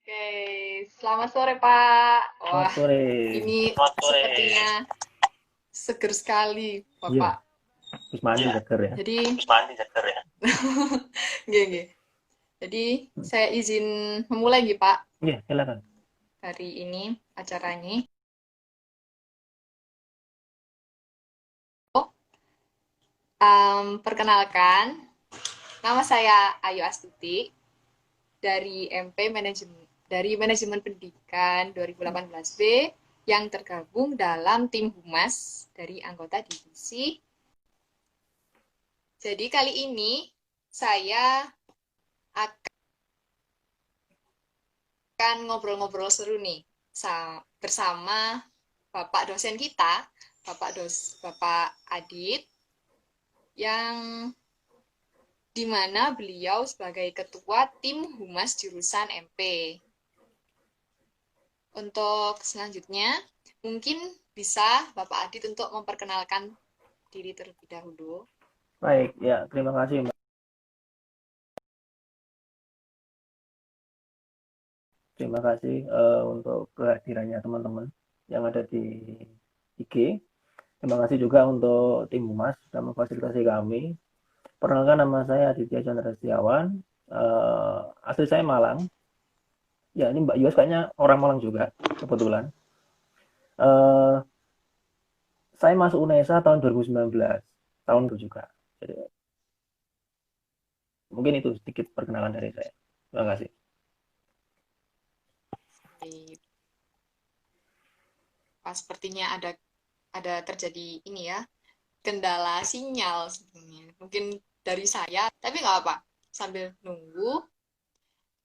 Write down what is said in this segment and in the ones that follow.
Oke, selamat sore Pak. Selamat Wah, sore. ini sepertinya seger sekali Iya, Bapak. terus mandi seger ya. Jadi, nggih, nggih. Jadi, saya izin memulai nggih Pak Iya, silakan. hari ini acaranya. Oh, perkenalkan, nama saya Ayu Astuti dari MP Manajemen Pendidikan 2018 B yang tergabung dalam tim humas dari anggota divisi. Jadi kali ini saya akan ngobrol-ngobrol seru nih bersama Bapak dosen kita, Bapak Adit, yang dimana beliau sebagai ketua tim humas jurusan MP. Untuk selanjutnya, mungkin bisa Bapak Adit untuk memperkenalkan diri terlebih dahulu. Baik, ya terima kasih Mbak. Terima kasih untuk kehadirannya teman-teman yang ada di IG. Terima kasih juga untuk tim Humas sudah memfasilitasi kami. Perkenalkan, nama saya Aditya Chandra Setiawan. Asli saya Malang. Ya, ini Mbak Yos kayaknya orang Malang juga kebetulan. Eh, saya masuk UNESA tahun 2019, tahun itu juga. Jadi mungkin itu sedikit perkenalan dari saya. Terima kasih. Sepertinya ada terjadi ini ya, kendala sinyal sebenarnya. Mungkin dari saya, tapi nggak apa. Sambil nunggu,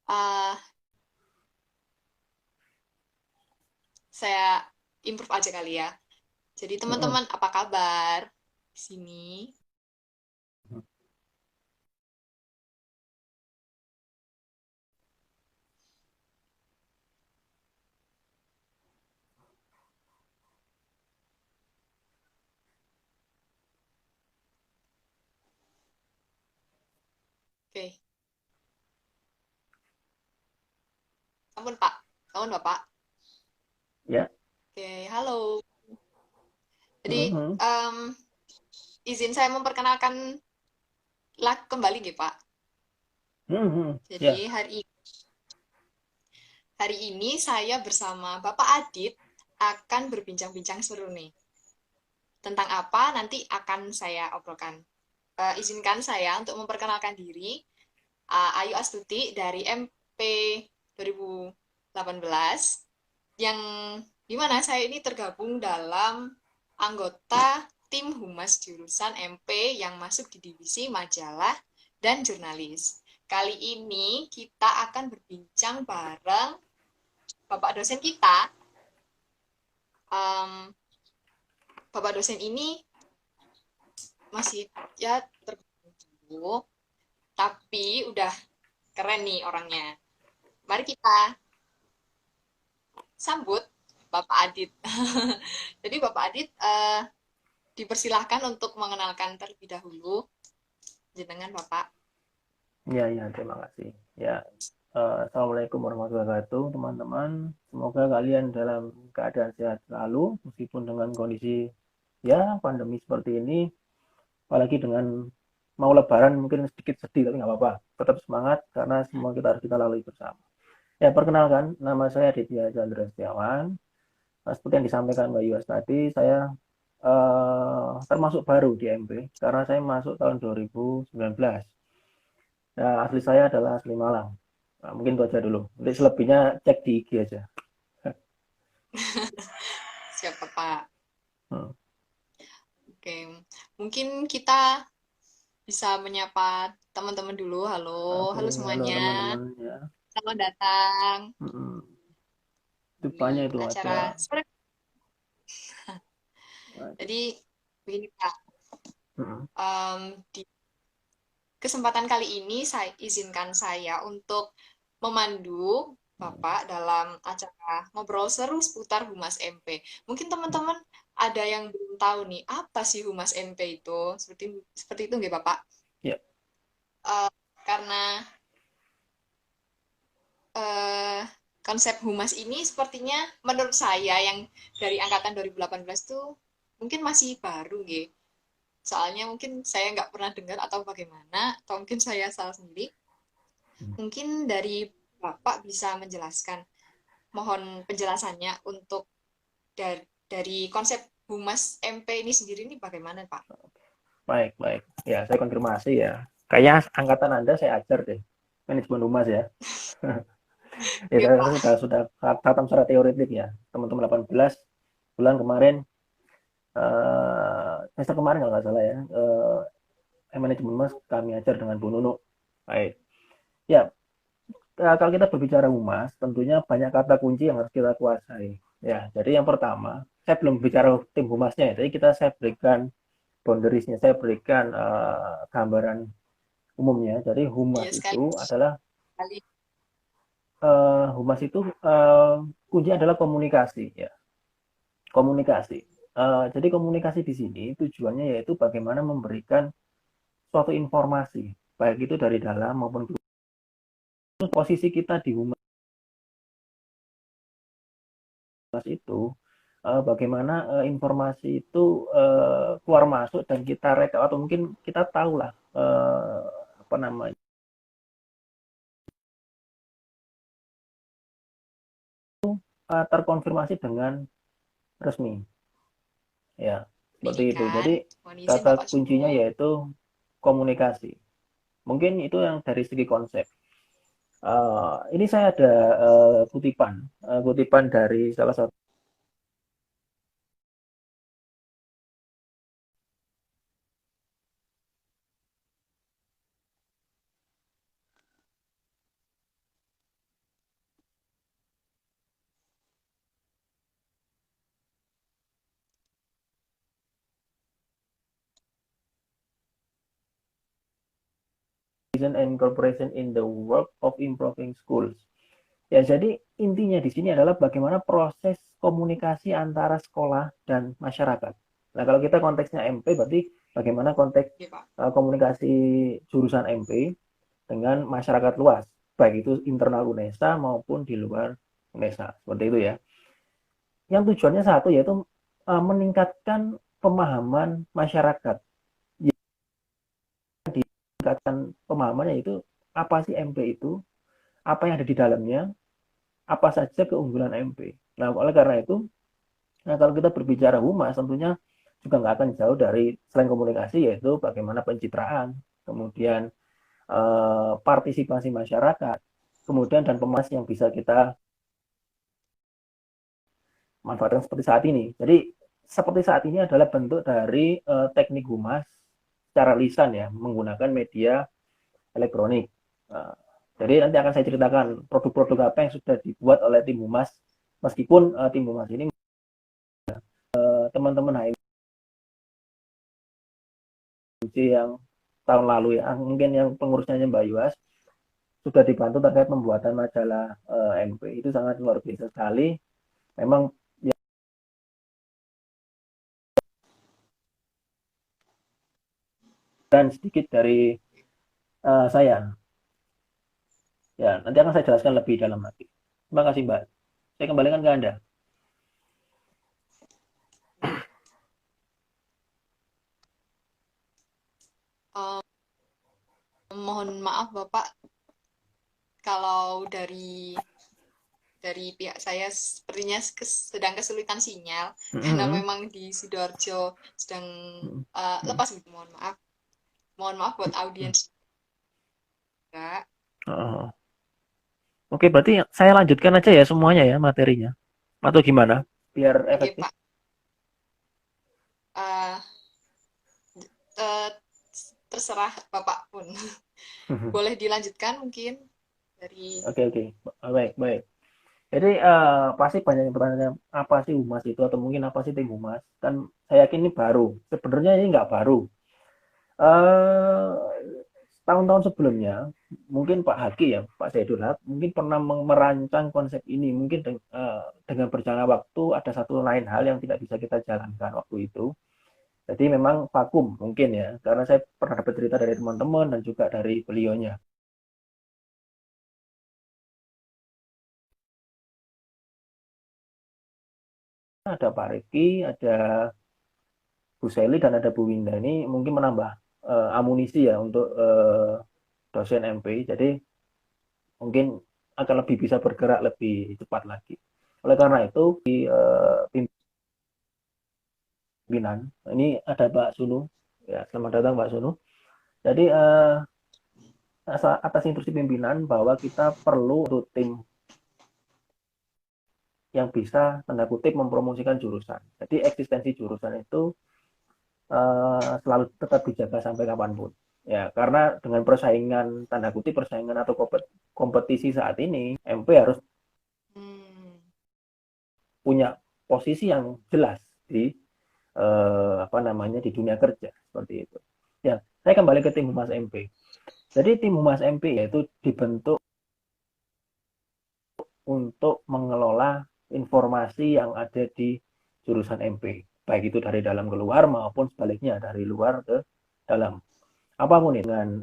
uh, saya improve aja kali ya. Jadi Mm-mm. teman-teman apa kabar di sini? Oke, ampun Pak, ampun Bapak. Ya. Oke, halo. Jadi Mhm. izin saya memperkenalkan kembali nih Pak. Mhm. Jadi Ya. hari ini saya bersama Bapak Adit akan berbincang-bincang seru nih. Tentang apa nanti akan saya obrolkan. Izinkan saya untuk memperkenalkan diri. Ayu Astuti dari MP 2018 yang dimana saya ini tergabung dalam anggota tim humas jurusan MP yang masuk di divisi majalah dan jurnalis. Kali ini kita akan berbincang bareng Bapak dosen kita. Um, Bapak dosen ini masih ya tergabung, tapi udah keren nih orangnya. Mari kita sambut Bapak Adit. Jadi Bapak Adit dipersilahkan untuk mengenalkan terlebih dahulu jenengan Bapak. Ya, ya, terima kasih. Ya, Assalamualaikum warahmatullahi wabarakatuh, teman-teman. Semoga kalian dalam keadaan sehat selalu, meskipun dengan kondisi ya pandemi seperti ini, apalagi dengan mau Lebaran mungkin sedikit sedih, tapi nggak apa-apa. Tetap semangat karena semua kita harus kita lalui bersama. Ya, perkenalkan, nama saya Aditya Chandra Setiawan. Seperti yang disampaikan Mbak Yuas tadi, saya termasuk baru di MP karena saya masuk tahun 2019. Nah, asli saya adalah asli Malang. Nah, mungkin itu aja dulu. Nanti selebihnya cek di IG aja. Siapa Pak? Hmm. Oke, mungkin kita bisa menyapa teman-teman dulu. Halo, Oke, halo halo semuanya. teman-teman ya. Selamat datang Hmm. Itu banyak di itu ada. acara. Jadi begini Pak, Hmm. di kesempatan kali ini izinkan saya untuk memandu Bapak dalam acara ngobrol seru seputar Humas MP. Mungkin teman-teman ada yang belum tahu nih, apa sih Humas MP itu? Seperti itu nggak Bapak? Ya. Eh, karena eh, konsep humas ini sepertinya menurut saya yang dari angkatan 2018 tuh mungkin masih baru gitu. Soalnya mungkin saya nggak pernah dengar atau bagaimana, atau mungkin saya salah sendiri. Mungkin dari Bapak bisa menjelaskan, mohon penjelasannya untuk dari konsep Humas MP ini sendiri ini bagaimana, Pak? Baik, baik. Ya, saya konfirmasi ya. Kayaknya angkatan Anda saya ajar deh. Manajemen humas ya. Ya, Oke, saya Pak. sudah khatam secara teoretik ya. Teman-teman 18 bulan kemarin, semester kemarin kalau nggak salah ya, manajemen humas kami ajar dengan Bu Nunu. Baik. Ya, kalau kita berbicara humas, tentunya banyak kata kunci yang harus kita kuasai. Ya, jadi yang pertama, saya belum bicara tim humasnya, ya, jadi saya berikan boundariesnya, saya berikan gambaran umumnya. Jadi Iya, sekali. humas itu kunci adalah komunikasi ya, komunikasi. Jadi komunikasi di sini tujuannya yaitu bagaimana memberikan suatu informasi, baik itu dari dalam maupun posisi kita di humas itu, bagaimana informasi itu keluar masuk dan kita reka atau mungkin kita tahu lah apa namanya terkonfirmasi dengan resmi ya, seperti Ini itu. kan, Jadi mohon izin kata Bapak kuncinya Sumo. yaitu komunikasi. Mungkin itu yang dari segi konsep. Ini saya ada kutipan dari salah satu vision and cooperation in the work of improving schools. Ya, jadi intinya di sini adalah bagaimana proses komunikasi antara sekolah dan masyarakat. Nah, kalau kita konteksnya MP berarti bagaimana konteks Ya, Pak. komunikasi jurusan MP dengan masyarakat luas, baik itu internal UNESA maupun di luar UNESA. Seperti itu ya. Yang tujuannya satu yaitu meningkatkan pemahaman masyarakat. Meningkatkan pemahamannya itu apa sih MP itu, apa yang ada di dalamnya, apa saja keunggulan MP. Nah, oleh karena itu, nah kalau kita berbicara humas, tentunya juga nggak akan jauh dari selain komunikasi, yaitu bagaimana pencitraan, kemudian partisipasi masyarakat, kemudian dan pemas yang bisa kita manfaatkan seperti saat ini. Jadi seperti saat ini adalah bentuk dari teknik humas secara lisan ya, menggunakan media elektronik. Nah, jadi nanti akan saya ceritakan produk-produk apa yang sudah dibuat oleh tim humas, meskipun tim humas ini teman-teman HMC yang tahun lalu ya, mungkin yang pengurusnya Mbak Yuas sudah dibantu terkait pembuatan majalah MP, itu sangat luar biasa sekali. Memang ya, dan sedikit dari saya. Ya, nanti akan saya jelaskan lebih dalam lagi. Terima kasih Mbak. Saya kembalikan ke Anda. Eh, mohon maaf Bapak kalau dari pihak saya sepertinya sedang kesulitan sinyal karena Mm-hmm. memang di Sidoarjo sedang Mm-hmm. lepas gitu. Mohon maaf buat audiens juga. Oh. Oke, berarti saya lanjutkan aja ya semuanya ya materinya. Atau gimana? Biar Oke efektif. Pak. Eh, eh, terserah Bapak pun. Boleh dilanjutkan mungkin dari Oke, oke. Baik, baik. Jadi pasti banyak yang bertanya apa sih humas itu atau mungkin apa sih tim humas? Kan saya yakin ini baru. Sebenarnya ini nggak baru. Eh tahun-tahun sebelumnya mungkin Pak Haki ya, Pak Saidul Haq mungkin pernah merancang konsep ini. Mungkin dengan berjalannya waktu ada satu lain hal yang tidak bisa kita jalankan waktu itu. Jadi memang vakum mungkin ya, karena saya pernah dapat cerita dari teman-teman dan juga dari beliaunya. ada Pak Riki, ada Bu Seli, dan ada Bu Winda. Ini mungkin menambah amunisi ya untuk dosen MP. Jadi mungkin akan lebih bisa bergerak lebih cepat lagi. Oleh karena itu, di pimpinan, ini ada Mbak Sunu. Ya, selamat datang Mbak Sunu. Jadi atas instruksi pimpinan bahwa kita perlu untuk tim yang bisa tanda kutip mempromosikan jurusan. Jadi eksistensi jurusan itu selalu tetap dijaga sampai kapanpun. Ya, karena dengan persaingan tanda kutip persaingan atau kompetisi saat ini, MP harus Hmm. punya posisi yang jelas di apa namanya di dunia kerja seperti itu. Ya, saya kembali ke tim Humas MP. Jadi tim Humas MP yaitu dibentuk untuk mengelola informasi yang ada di jurusan MP, baik itu dari dalam keluar maupun sebaliknya dari luar ke dalam. Apapun itu dengan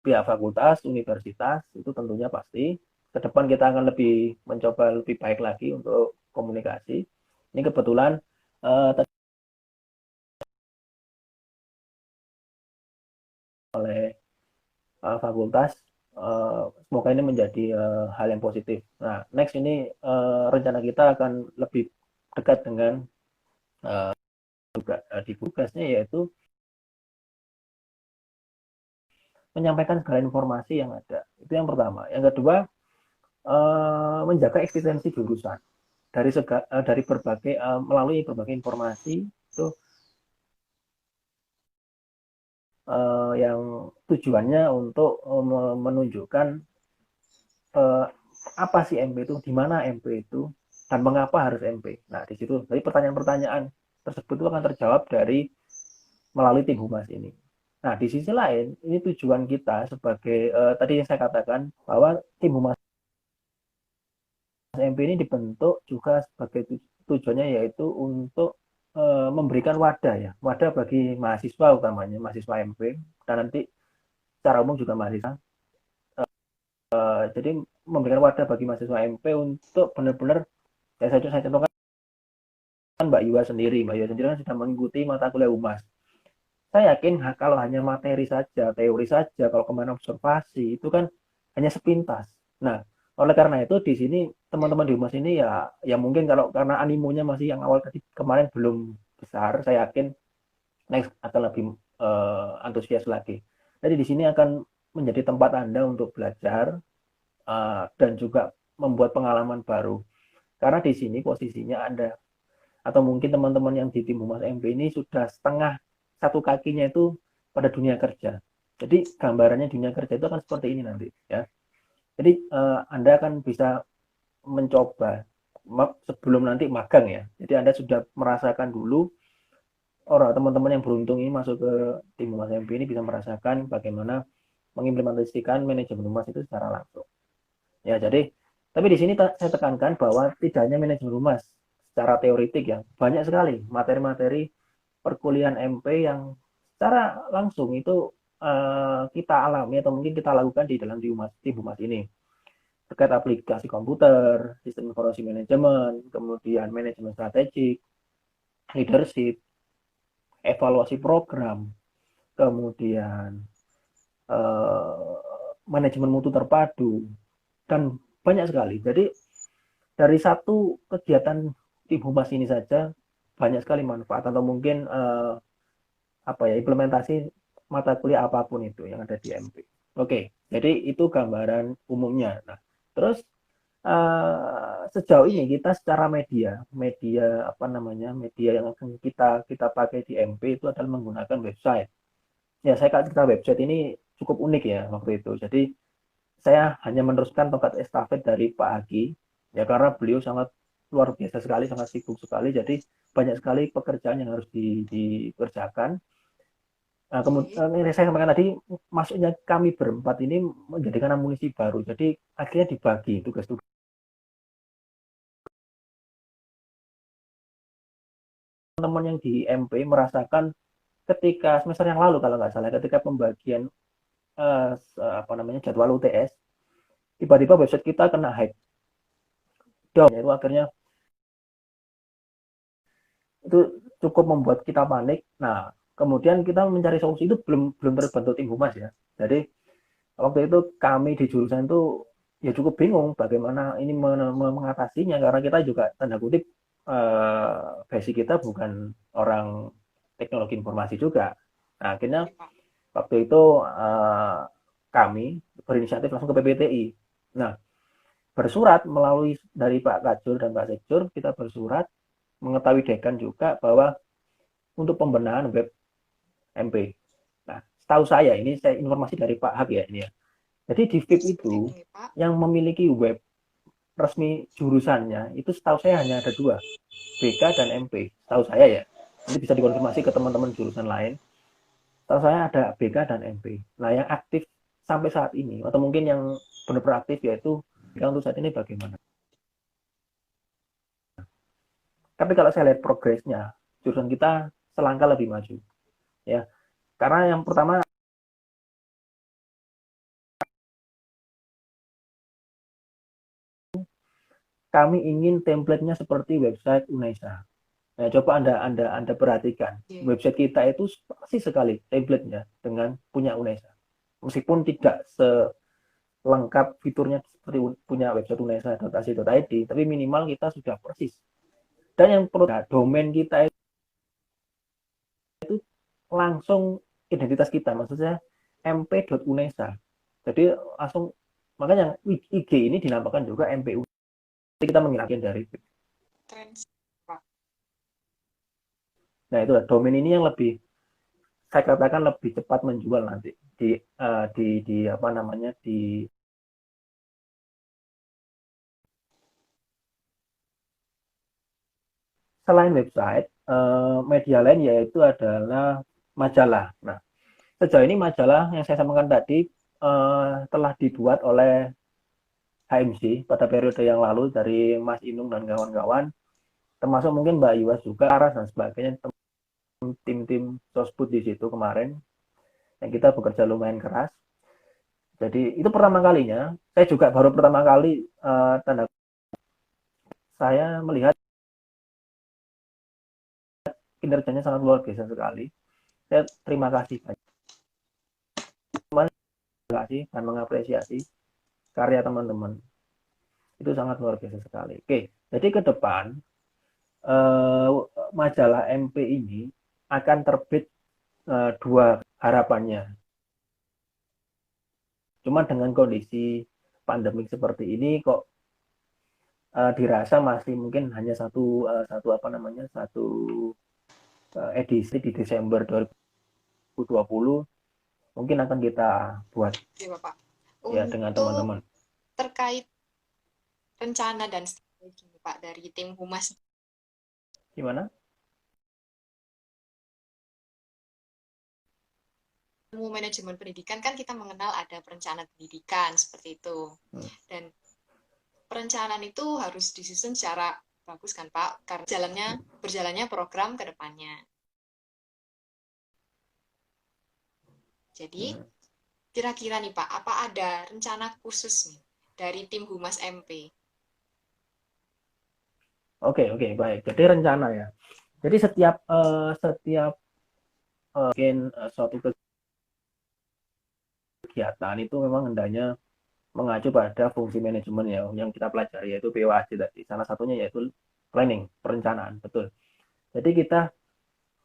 pihak fakultas, universitas itu tentunya pasti ke depan kita akan lebih mencoba lebih baik lagi untuk komunikasi. Ini kebetulan oleh fakultas. Semoga ini menjadi hal yang positif. Nah, next ini rencana kita akan lebih dekat dengan juga di tugasnya yaitu menyampaikan segala informasi yang ada. Itu yang pertama. Yang kedua, menjaga eksistensi jurusan dari berbagai melalui berbagai informasi itu yang tujuannya untuk menunjukkan eh, apa sih MP itu, di mana MP itu, dan mengapa harus MP. Nah, di situ jadi pertanyaan-pertanyaan tersebut itu akan terjawab dari melalui tim humas ini. Nah, di sisi lain, ini tujuan kita sebagai tadi yang saya katakan bahwa tim humas MP ini dibentuk juga sebagai tujuannya yaitu untuk memberikan wadah ya, wadah bagi mahasiswa utamanya mahasiswa MP dan nanti secara umum juga mahasiswa. Jadi memberikan wadah bagi mahasiswa MP untuk benar-benar ya saya contohkan Mbak Yua sendiri. Mbak Yua sendiri kan sudah mengikuti mata kuliah humas. Saya yakin kalau hanya materi saja, teori saja, kalau kemana observasi itu kan hanya sepintas. Nah, oleh karena itu di sini Ya. teman-teman di humas ini ya mungkin kalau karena animonya masih yang awal tadi kemarin belum besar, saya yakin next akan lebih antusias lagi. Jadi di sini akan menjadi tempat Anda untuk belajar dan juga membuat pengalaman baru. Karena di sini posisinya Anda atau mungkin teman-teman yang di tim Humas MP ini sudah setengah satu kakinya itu pada dunia kerja. Jadi gambarannya dunia kerja itu akan seperti ini nanti ya. Jadi Anda akan bisa mencoba sebelum nanti magang ya. Jadi Anda sudah merasakan dulu orang teman-teman yang beruntung ini masuk ke tim Humas MP ini bisa merasakan bagaimana mengimplementasikan manajemen humas itu secara langsung. Ya, jadi tapi di sini saya tekankan bahwa tidak hanya manajemen humas secara teoritik ya, banyak sekali materi-materi perkuliahan MP yang secara langsung itu kita alami atau mungkin kita lakukan di dalam di humas ini terkait aplikasi komputer, sistem informasi manajemen, kemudian manajemen strategik, leadership, evaluasi program, kemudian eh, manajemen mutu terpadu, dan banyak sekali. Jadi dari satu kegiatan tim humas ini saja banyak sekali manfaat atau mungkin apa ya implementasi mata kuliah apapun itu yang ada di MP. Oke, jadi itu gambaran umumnya. Nah, terus sejauh ini kita secara media apa namanya media yang akan kita pakai di MP itu adalah menggunakan website. Ya, saya kata website ini cukup unik ya waktu itu. Jadi saya hanya meneruskan tongkat estafet dari Pak Hagi ya karena beliau sangat luar biasa sekali, sangat sibuk sekali. Jadi banyak sekali pekerjaan yang harus dikerjakan. Nah, Oke. kemudian saya sampaikan tadi masuknya kami berempat ini menjadikan amunisi baru. Jadi akhirnya dibagi tugas-tugas teman-teman yang di MP merasakan ketika semester yang lalu kalau nggak salah ketika pembagian apa namanya jadwal UTS tiba-tiba website kita kena hack down, itu akhirnya itu cukup membuat kita panik. Nah, kemudian kita mencari solusi itu belum belum terbentuk tim humas ya. Jadi waktu itu kami di jurusan itu ya cukup bingung bagaimana ini mengatasinya, karena kita juga tanda kutip basic kita bukan orang teknologi informasi juga. Nah, akhirnya Oke, Pak. waktu itu kami berinisiatif langsung ke PPTI. Nah, bersurat melalui dari Pak Kajur dan Pak Sekjur, kita bersurat mengetahui dekan juga bahwa untuk pembenahan web MP. Nah, setahu saya ini saya informasi dari Pak Hak ya ini ya. Jadi di VIP Seperti itu itu nih, Pak. yang memiliki web resmi jurusannya itu setahu saya hanya ada dua, BK dan MP. Setahu saya ya. Nanti bisa dikonfirmasi ke teman-teman jurusan lain. Setahu saya ada BK dan MP. Nah, yang aktif sampai saat ini atau mungkin yang benar-benar aktif yaitu yang untuk saat ini bagaimana. Tapi kalau saya lihat progresnya, jurusan kita selangkah lebih maju ya. Karena yang pertama kami ingin template-nya seperti website UNESA. Nah, coba Anda perhatikan. Iya. Website kita itu pasti sekali template-nya dengan punya UNESA. Meskipun tidak selengkap fiturnya seperti punya website unesa.ac.id, tapi minimal kita sudah persis. Dan yang perlu, nah, domain kita itu langsung identitas kita, maksudnya mp.unesa. Jadi langsung, makanya IG ini dinamakan juga MPU. Jadi kita menghilangkan dari itu. Keren sih, Pak. Nah, itu domain ini yang lebih saya katakan lebih cepat menjual nanti di apa namanya di selain website, media lain yaitu adalah majalah. Nah, sejauh ini majalah yang saya sampaikan tadi telah dibuat oleh HMC pada periode yang lalu dari Mas Inung dan kawan-kawan, termasuk mungkin Mbak Iwas juga, Aras dan sebagainya, tim-tim sosbud di situ kemarin, yang kita bekerja lumayan keras. Jadi itu pertama kalinya, saya juga baru pertama kali tanda saya melihat kinerjanya sangat luar biasa sekali. Saya terima kasih banyak. Terima kasih dan mengapresiasi karya teman-teman. Itu sangat luar biasa sekali. Oke, jadi ke depan eh, majalah MP ini akan terbit dua harapannya. Cuma dengan kondisi pandemik seperti ini kok dirasa masih mungkin hanya satu apa namanya satu edisi di Desember 2020 mungkin akan kita buat Iya, Bapak. ya dengan Untuk teman-teman. terkait rencana dan strategi nih, Pak dari tim humas Gimana? ilmu manajemen pendidikan kan kita mengenal ada perencanaan pendidikan seperti itu. Hmm. Dan perencanaan itu harus disusun secara bagus kan Pak, karena berjalannya program ke depannya. Jadi Hmm. kira-kira nih Pak, apa ada rencana khusus nih dari tim Humas MP? Oke, oke, baik. Jadi rencana ya. Jadi setiap mungkin suatu kegiatan itu memang hendaknya mengacu pada fungsi manajemen ya yang kita pelajari yaitu PWAJ tadi. Salah satunya yaitu planning, perencanaan, betul. Jadi kita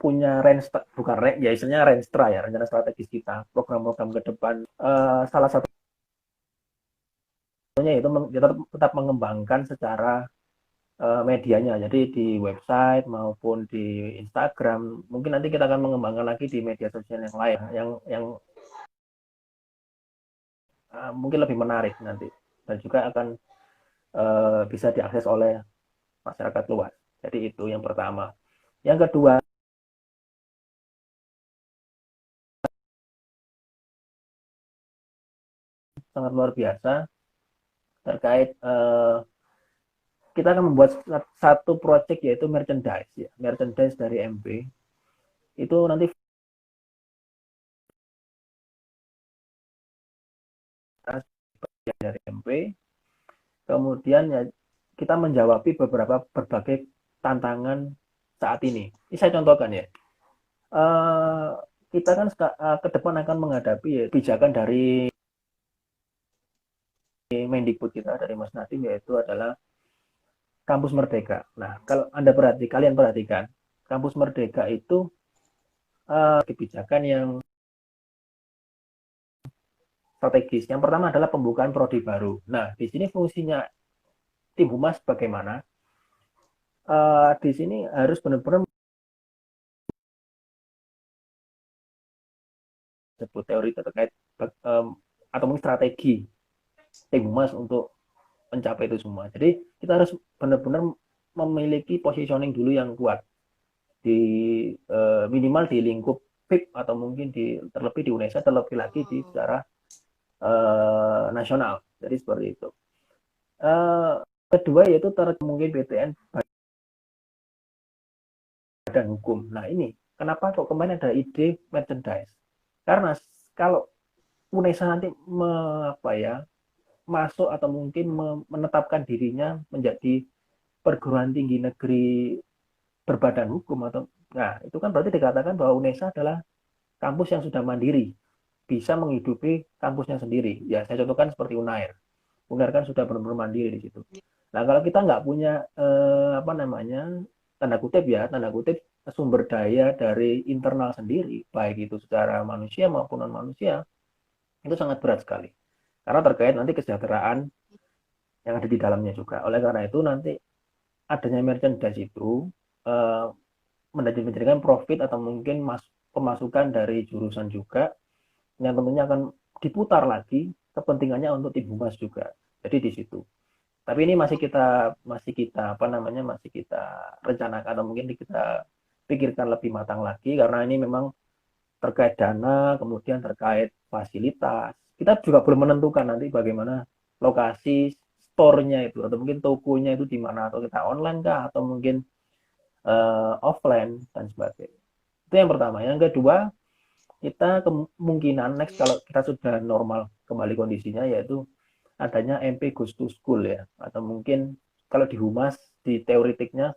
punya range bukan range ya istilahnya renstra ya, rencana strategis kita, program-program ke depan. Salah satunya itu kita tetap mengembangkan secara medianya. Jadi di website maupun di Instagram, mungkin nanti kita akan mengembangkan lagi di media sosial yang lain yang mungkin lebih menarik nanti dan juga akan bisa diakses oleh masyarakat luas. Jadi itu yang pertama. Yang kedua, sangat luar biasa terkait kita akan membuat satu project yaitu merchandise ya, merchandise dari MP. Itu nanti dari MP. Kemudian ya kita menjawab beberapa berbagai tantangan saat ini. Ini saya contohkan ya. Eh, kita kan ke depan akan menghadapi ya, kebijakan dari Mendikbud kita, dari Mas Nadiem, yaitu adalah Kampus Merdeka. Nah, kalau kalian perhatikan, Kampus Merdeka itu kebijakan yang strategis. Yang pertama adalah pembukaan prodi baru. Nah, di sini fungsinya tim humas bagaimana? Di sini harus benar-benar sebut teori terkait atau mungkin strategi tim humas untuk mencapai itu semua. Jadi kita harus benar-benar memiliki positioning dulu yang kuat di minimal di lingkup PIP atau mungkin terlebih di UNESA, terlebih lagi di Oh, secara nasional. Jadi seperti itu. Uh, Kedua yaitu mungkin PTN badan hukum. Nah ini kenapa kok kemarin ada ide merchandise? Karena kalau UNESA nanti apa ya masuk atau mungkin menetapkan dirinya menjadi perguruan tinggi negeri berbadan hukum atau nah itu kan berarti dikatakan bahwa UNESA adalah kampus yang sudah mandiri, bisa menghidupi kampusnya sendiri. Ya saya contohkan seperti UNAIR. UNAIR kan sudah benar-benar mandiri di situ. Nah kalau kita nggak punya apa namanya tanda kutip sumber daya dari internal sendiri, baik itu secara manusia maupun non manusia, itu sangat berat sekali. Karena terkait nanti kesejahteraan yang ada di dalamnya juga. Oleh karena itu nanti adanya merchandise itu eh, menjadikan profit atau mungkin pemasukan dari jurusan juga yang tentunya akan diputar lagi kepentingannya untuk tim humas juga. Jadi di situ. Tapi ini masih kita apa namanya masih kita rencanakan atau mungkin kita pikirkan lebih matang lagi karena ini memang terkait dana, kemudian terkait fasilitas. Kita juga belum menentukan nanti bagaimana lokasi store-nya itu atau mungkin tokonya itu di mana atau kita online kah atau mungkin offline dan sebagainya. Itu yang pertama. Yang kedua, kita kemungkinan next kalau kita sudah normal kembali kondisinya yaitu adanya MP Goes to School ya atau mungkin kalau di humas di teoritiknya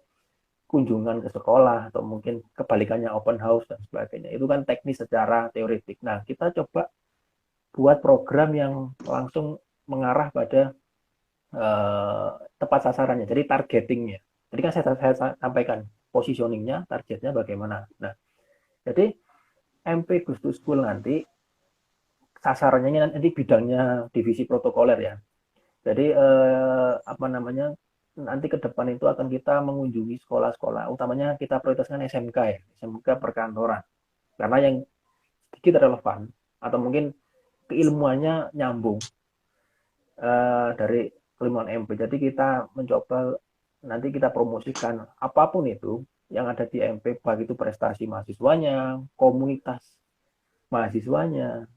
kunjungan ke sekolah atau mungkin kebalikannya open house dan sebagainya itu kan teknis secara teoritik. Nah kita coba buat program yang langsung mengarah pada tepat sasarannya jadi targetingnya. Jadi kan saya sampaikan positioningnya targetnya bagaimana. Nah jadi MP Goes to School nanti sasarannya nanti bidangnya divisi protokoler ya. Jadi apa namanya nanti ke depan itu akan kita mengunjungi sekolah-sekolah, utamanya kita prioritaskan SMK ya, SMK perkantoran. Karena yang sedikit relevan atau mungkin keilmuannya nyambung dari keilmuan MP. Jadi kita mencoba nanti kita promosikan apapun itu yang ada di MP, baik itu prestasi mahasiswanya, komunitas mahasiswanya,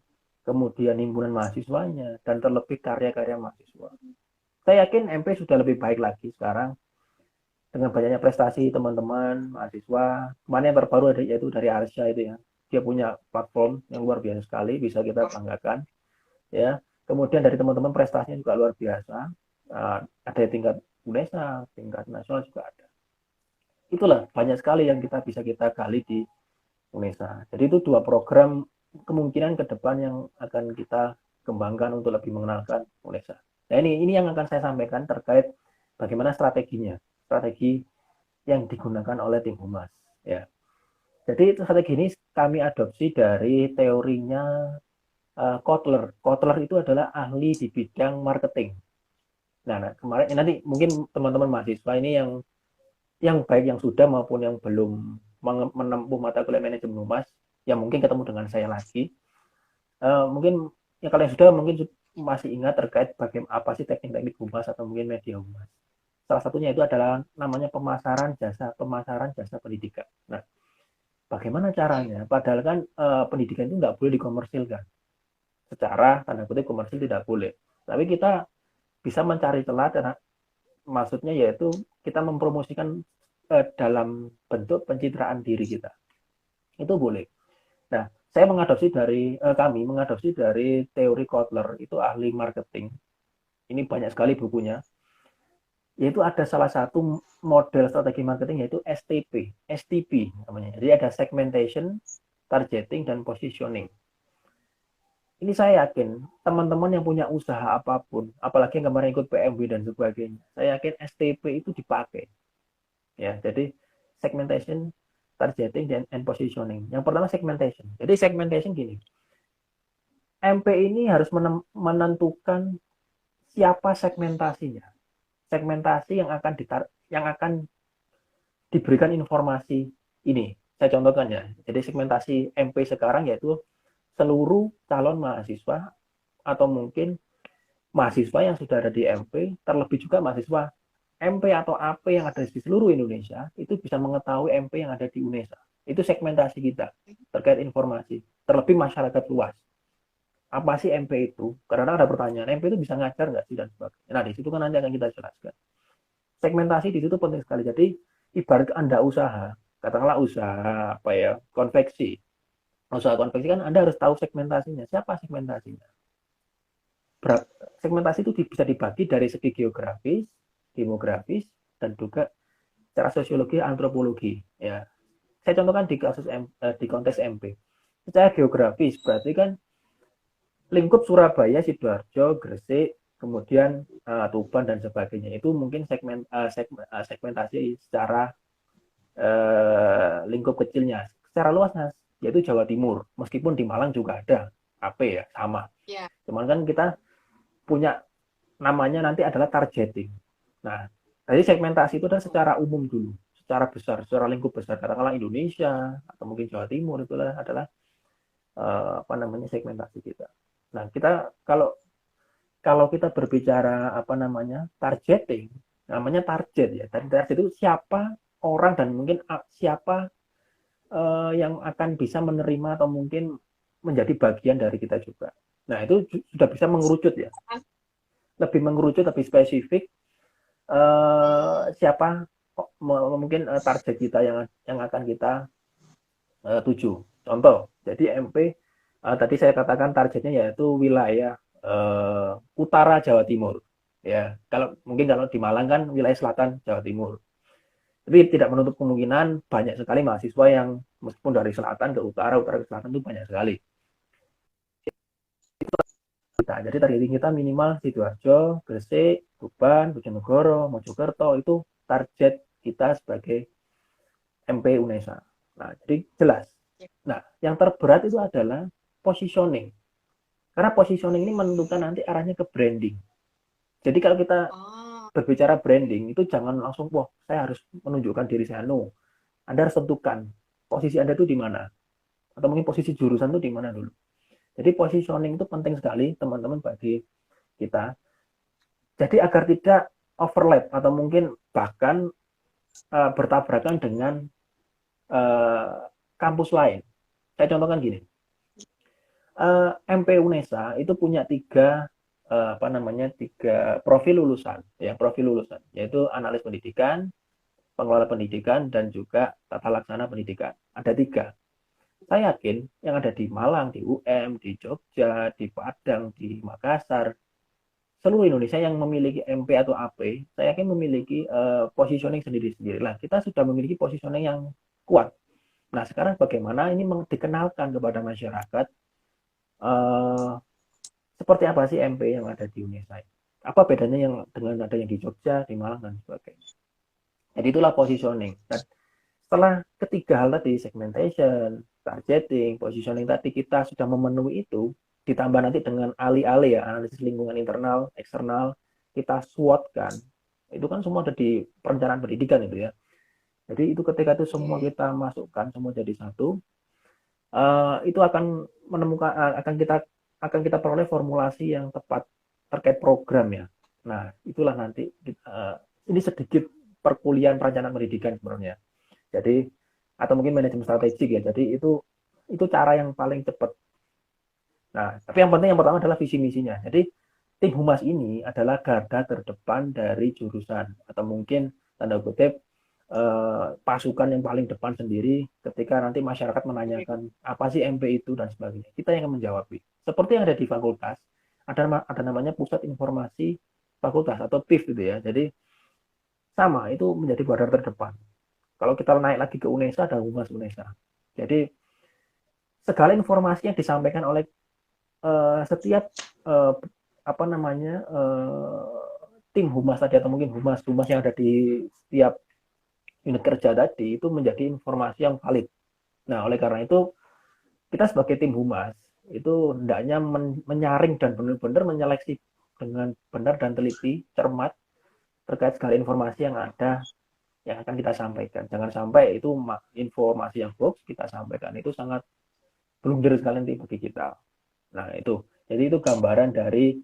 kemudian himpunan mahasiswanya, dan terlebih karya-karya mahasiswa. Saya yakin MP sudah lebih baik lagi sekarang dengan banyaknya prestasi teman-teman mahasiswa. Kemarin yang terbaru ada yaitu dari Arsya itu ya. Dia punya platform yang luar biasa sekali, bisa kita banggakan. Ya. Kemudian dari teman-teman prestasinya juga luar biasa. Ada tingkat UNESA, tingkat nasional juga ada. Itulah banyak sekali yang bisa kita gali di UNESA. Jadi itu dua program kemungkinan ke depan yang akan kita kembangkan untuk lebih mengenalkan UNESA. Nah ini yang akan saya sampaikan terkait bagaimana strateginya, strategi yang digunakan oleh tim humas. Ya, jadi strategi ini kami adopsi dari teorinya Kotler. Kotler itu adalah ahli di bidang marketing. Nah kemarin nanti mungkin teman-teman mahasiswa ini yang baik yang sudah maupun yang belum menempuh mata kuliah manajemen humas yang mungkin ketemu dengan saya lagi mungkin ya kalau yang sudah mungkin masih ingat terkait bagaimana apa sih teknik-teknik humas atau mungkin media humas. Salah satunya itu adalah namanya pemasaran jasa pendidikan. Nah, bagaimana caranya? Padahal kan pendidikan itu nggak boleh dikomersilkan. Secara tanda kutip komersil tidak boleh. Tapi kita bisa mencari celah dan maksudnya yaitu kita mempromosikan dalam bentuk pencitraan diri kita. Itu boleh. Nah, saya kami mengadopsi dari teori Kotler, itu ahli marketing. Ini banyak sekali bukunya. yaitu ada salah satu model strategi marketing yaitu STP, STP namanya. Jadi ada segmentation, targeting, dan positioning. Ini saya yakin teman-teman yang punya usaha apapun, apalagi yang kemarin ikut PMB dan sebagainya, saya yakin STP itu dipakai. Ya, jadi segmentation, targeting, dan positioning. Yang pertama segmentation. Jadi segmentation gini, MP ini harus menentukan siapa segmentasinya. Segmentasi yang akan diberikan informasi ini. Saya contohkan ya. Jadi segmentasi MP sekarang yaitu seluruh calon mahasiswa atau mungkin mahasiswa yang sudah ada di MP, terlebih juga mahasiswa MP atau AP yang ada di seluruh Indonesia, itu bisa mengetahui MP yang ada di UNESA. Itu segmentasi kita terkait informasi, terlebih masyarakat luas. Apa sih MP itu? Karena ada pertanyaan, MP itu bisa ngajar nggak sih dan sebagainya. Nah, di situ kan nanti akan kita jelaskan. Segmentasi di situ penting sekali. Jadi, ibarat Anda usaha, katakanlah usaha apa ya, konveksi. Usaha konveksi kan Anda harus tahu segmentasinya. Siapa segmentasinya? Segmentasi itu bisa dibagi dari segi geografis, demografis, dan juga secara sosiologi, antropologi. Ya, saya contohkan di konteks MP. Secara geografis berarti kan lingkup Surabaya, Sidoarjo, Gresik, kemudian Tuban dan sebagainya. Itu mungkin segmentasi secara lingkup kecilnya. Secara luasnya yaitu Jawa Timur. Meskipun di Malang juga ada AP ya, sama. Ya. Cuman kan kita punya namanya nanti adalah targeting. Nah, jadi segmentasi itu adalah secara umum dulu, secara besar, secara lingkup besar. Katakanlah Indonesia atau mungkin Jawa Timur itu adalah apa namanya segmentasi kita. Nah, kita kalau kalau kita berbicara apa namanya targeting, namanya target ya. Target itu siapa orang dan mungkin siapa yang akan bisa menerima atau mungkin menjadi bagian dari kita juga. Nah, itu sudah bisa mengerucut ya. Lebih mengerucut, lebih spesifik siapa mungkin target kita yang akan kita tuju. Contoh, jadi MP tadi saya katakan targetnya yaitu wilayah utara Jawa Timur. Ya, kalau di Malang kan wilayah selatan Jawa Timur. Tapi tidak menutup kemungkinan banyak sekali mahasiswa yang meskipun dari selatan ke utara, utara ke selatan itu banyak sekali. Jadi targeting kita minimal Sidoarjo, Gresik, Tuban, Bojonegoro, Mojokerto itu target kita sebagai MP UNESA. Nah, jadi jelas. Nah, yang terberat itu adalah positioning. Karena positioning ini menentukan nanti arahnya ke branding. Jadi kalau kita Oh. berbicara branding itu jangan langsung, wah saya harus menunjukkan diri saya. No, Anda harus tentukan posisi Anda itu di mana. Atau mungkin posisi jurusan itu di mana dulu. Jadi positioning itu penting sekali teman-teman bagi kita. Jadi agar tidak overlap atau mungkin bahkan bertabrakan dengan kampus lain. Saya contohkan gini, MP UNESA itu punya tiga profil lulusan, yaitu analis pendidikan, pengelola pendidikan, dan juga tata laksana pendidikan. Ada tiga. Saya yakin yang ada di Malang, di UM, di Jogja, di Padang, di Makassar, seluruh Indonesia yang memiliki MP atau AP, saya yakin memiliki positioning sendiri-sendiri. Lah, kita sudah memiliki positioning yang kuat. Nah, sekarang bagaimana ini dikenalkan kepada masyarakat seperti apa sih MP yang ada di UNESA? Apa bedanya yang dengan ada yang di Jogja, di Malang, dan sebagainya. Jadi itulah positioning. Dan setelah ketiga hal tadi, segmentation, targeting, positioning tadi kita sudah memenuhi itu, ditambah nanti dengan alih-alih ya, analisis lingkungan internal, eksternal, kita SWOT-kan. Itu kan semua ada di perencanaan pendidikan itu ya. Jadi itu ketika itu semua kita masukkan, semua jadi satu, itu akan menemukan akan kita peroleh formulasi yang tepat terkait program ya. Nah, itulah nanti ini sedikit perkuliahan perencanaan pendidikan sebenarnya. Jadi atau mungkin manajemen strategik ya. Jadi itu cara yang paling cepat. Nah, tapi yang penting yang pertama adalah visi misinya. Jadi tim humas ini adalah garda terdepan dari jurusan atau mungkin tanda kutip pasukan yang paling depan sendiri ketika nanti masyarakat menanyakan apa sih MP itu dan sebagainya. Kita yang menjawab. Seperti yang ada di fakultas, ada namanya pusat informasi fakultas atau PIF gitu ya. Jadi sama itu menjadi garda terdepan. Kalau kita naik lagi ke UNESA dan Humas UNESA. Jadi segala informasi yang disampaikan oleh setiap uh, apa namanya tim humas tadi atau mungkin humas yang ada di setiap unit kerja tadi itu menjadi informasi yang valid. Nah, oleh karena itu kita sebagai tim humas itu hendaknya menyaring dan benar-benar menyeleksi dengan benar dan teliti, cermat terkait segala informasi yang ada yang akan kita sampaikan. Jangan sampai itu informasi yang hoax kita sampaikan itu sangat blunder sekali nanti bagi kita. Nah, itu. Jadi itu gambaran dari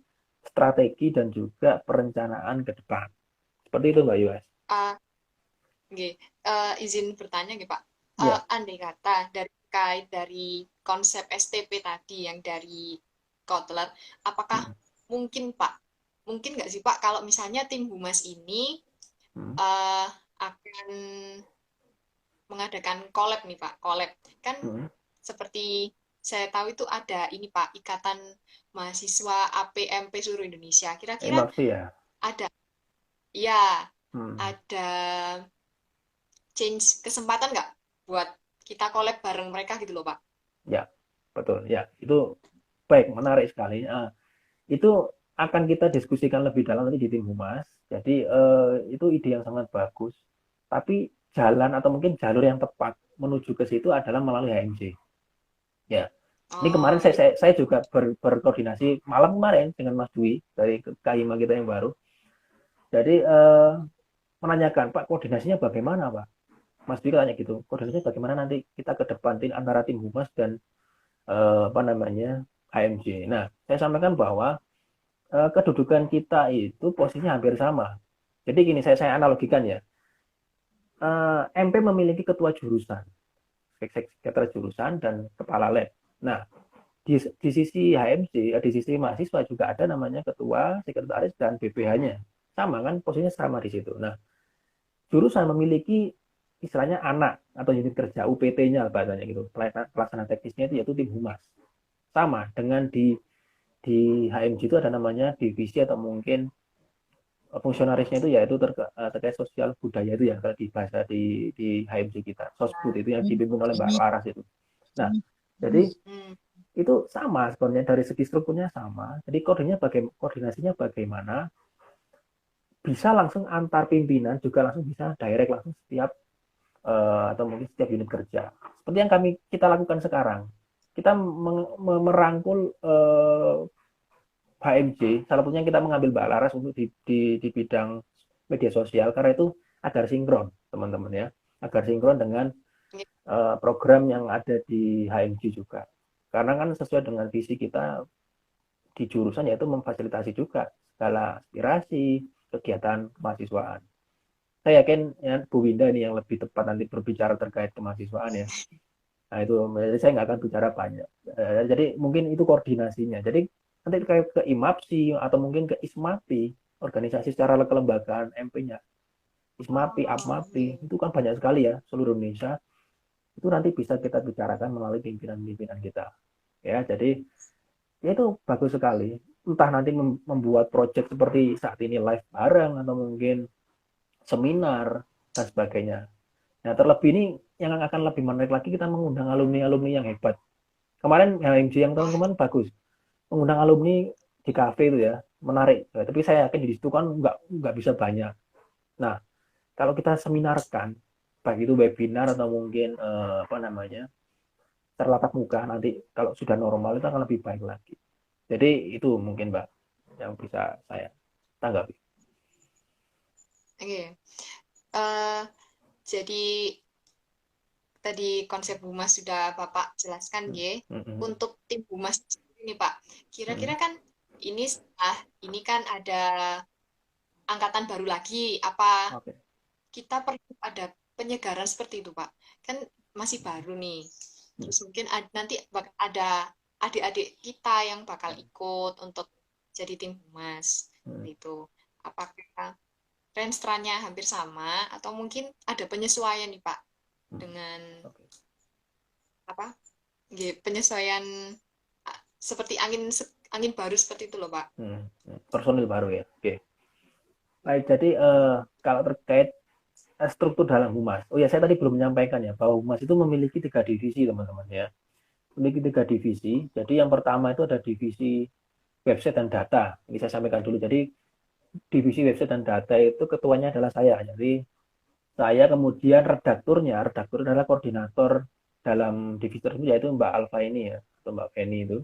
strategi dan juga perencanaan ke depan. Seperti itu Mbak Yus. Uh, Nggih, izin bertanya nggih Pak. Ya. Andai kata kait dari konsep STP tadi yang dari Kotler, apakah Hmm. mungkin Pak, mungkin nggak sih Pak kalau misalnya tim humas ini Hmm. akan mengadakan collab nih Pak, collab. Kan Hmm. seperti saya tahu itu ada ini Pak, Ikatan Mahasiswa APMP seluruh Indonesia. Kira-kira Maksud ya. ada, ya, Hmm. ada change kesempatan nggak buat kita collab bareng mereka gitu loh Pak? Ya, betul. Ya, itu baik, menarik sekali. Itu akan kita diskusikan lebih dalam nanti di tim humas. Jadi itu ide yang sangat bagus. Tapi jalan atau mungkin jalur yang tepat menuju ke situ adalah melalui HMJ. Ya, ini kemarin Oh, saya juga berkoordinasi malam kemarin dengan Mas Dwi dari KIMA kita yang baru. Jadi menanyakan, Pak, koordinasinya bagaimana, Pak? Mas Dwi tanya gitu, koordinasinya bagaimana nanti kita ke depan antara tim humas dan apa namanya HMJ. Nah, saya sampaikan bahwa kedudukan kita itu posisinya hampir sama. Jadi gini, saya analogikan ya. MP memiliki ketua jurusan, sekretariat jurusan dan kepala lab. Nah, di sisi HMJ, di sisi mahasiswa juga ada namanya ketua, sekretaris dan BPH-nya. Sama kan, posisinya sama di situ. Nah, jurusan memiliki istilahnya anak atau unit kerja UPT-nya bahasanya gitu. Pelaksana teknisnya itu yaitu tim humas. Sama dengan di HMJ itu ada namanya divisi atau mungkin fungsionarisnya itu yaitu terkait sosial budaya itu ya kalau di bahasa di HMJ kita sosbud itu yang dipimpin oleh Mbak Laras itu. Nah, jadi hmm, itu sama sebenarnya dari segi strukturnya sama. Jadi koordinasinya bagaimana bisa langsung antar pimpinan juga langsung bisa direct langsung setiap atau mungkin setiap unit kerja. Seperti yang kita lakukan sekarang. Kita merangkul HMJ, salah satunya kita mengambil Mbak Laras untuk di bidang media sosial karena itu agar sinkron teman-teman ya, agar sinkron dengan program yang ada di HMJ juga. Karena kan sesuai dengan visi kita di jurusan yaitu memfasilitasi juga segala aspirasi kegiatan kemahasiswaan. Saya yakin ya, Bu Winda ini yang lebih tepat nanti berbicara terkait kemahasiswaan ya. Nah itu saya nggak akan bicara banyak. Jadi mungkin itu koordinasinya. Jadi nanti ke IMAPSI atau mungkin ke ISMAPI, organisasi secara kelembagaan MP-nya. ISMAPI, oh, APMAPI, itu kan banyak sekali ya seluruh Indonesia. Itu nanti bisa kita bicarakan melalui pimpinan-pimpinan kita. Ya, jadi ya itu bagus sekali. Entah nanti membuat project seperti saat ini live bareng atau mungkin seminar dan sebagainya. Nah, terlebih ini yang akan lebih menarik lagi kita mengundang alumni-alumni yang hebat. Kemarin HMJ yang tahun wah, kemarin bagus. Mengundang alumni di kafe itu ya, menarik. Ya, tapi saya yakin di situ kan nggak bisa banyak. Nah, kalau kita seminarkan, baik itu webinar atau mungkin apa namanya terlatap muka nanti kalau sudah normal itu akan lebih baik lagi. Jadi itu mungkin Mbak yang bisa saya tanggapi. oke. Eh, jadi tadi konsep humas sudah Bapak jelaskan, Hmm. ya. Hmm. Hmm. Untuk tim humas ini, Pak, Hmm. kira-kira kan ini setelah ini kan ada angkatan baru lagi. Apa Oke. kita perlu ada penyegaran seperti itu, Pak? Kan masih baru nih. Hmm. Terus mungkin nanti ada adik-adik kita yang bakal ikut untuk jadi tim humas. Hmm. Itu. Apakah range-nya hampir sama atau mungkin ada penyesuaian nih, Pak, Hmm. dengan Oke. apa? Penyesuaian seperti angin angin baru seperti itu loh, Pak. Hmm. Personil baru ya. Oke. Baik, jadi kalau terkait struktur dalam humas. Oh ya, saya tadi belum menyampaikan ya bahwa humas itu memiliki 3 divisi, teman-teman ya. Memiliki 3 divisi. Jadi yang pertama itu ada divisi website dan data. Ini saya sampaikan dulu. Jadi divisi website dan data itu ketuanya adalah saya. Jadi saya kemudian redaktur adalah koordinator dalam divisi tersebut yaitu Mbak Alfa ini ya, atau Mbak Feni itu,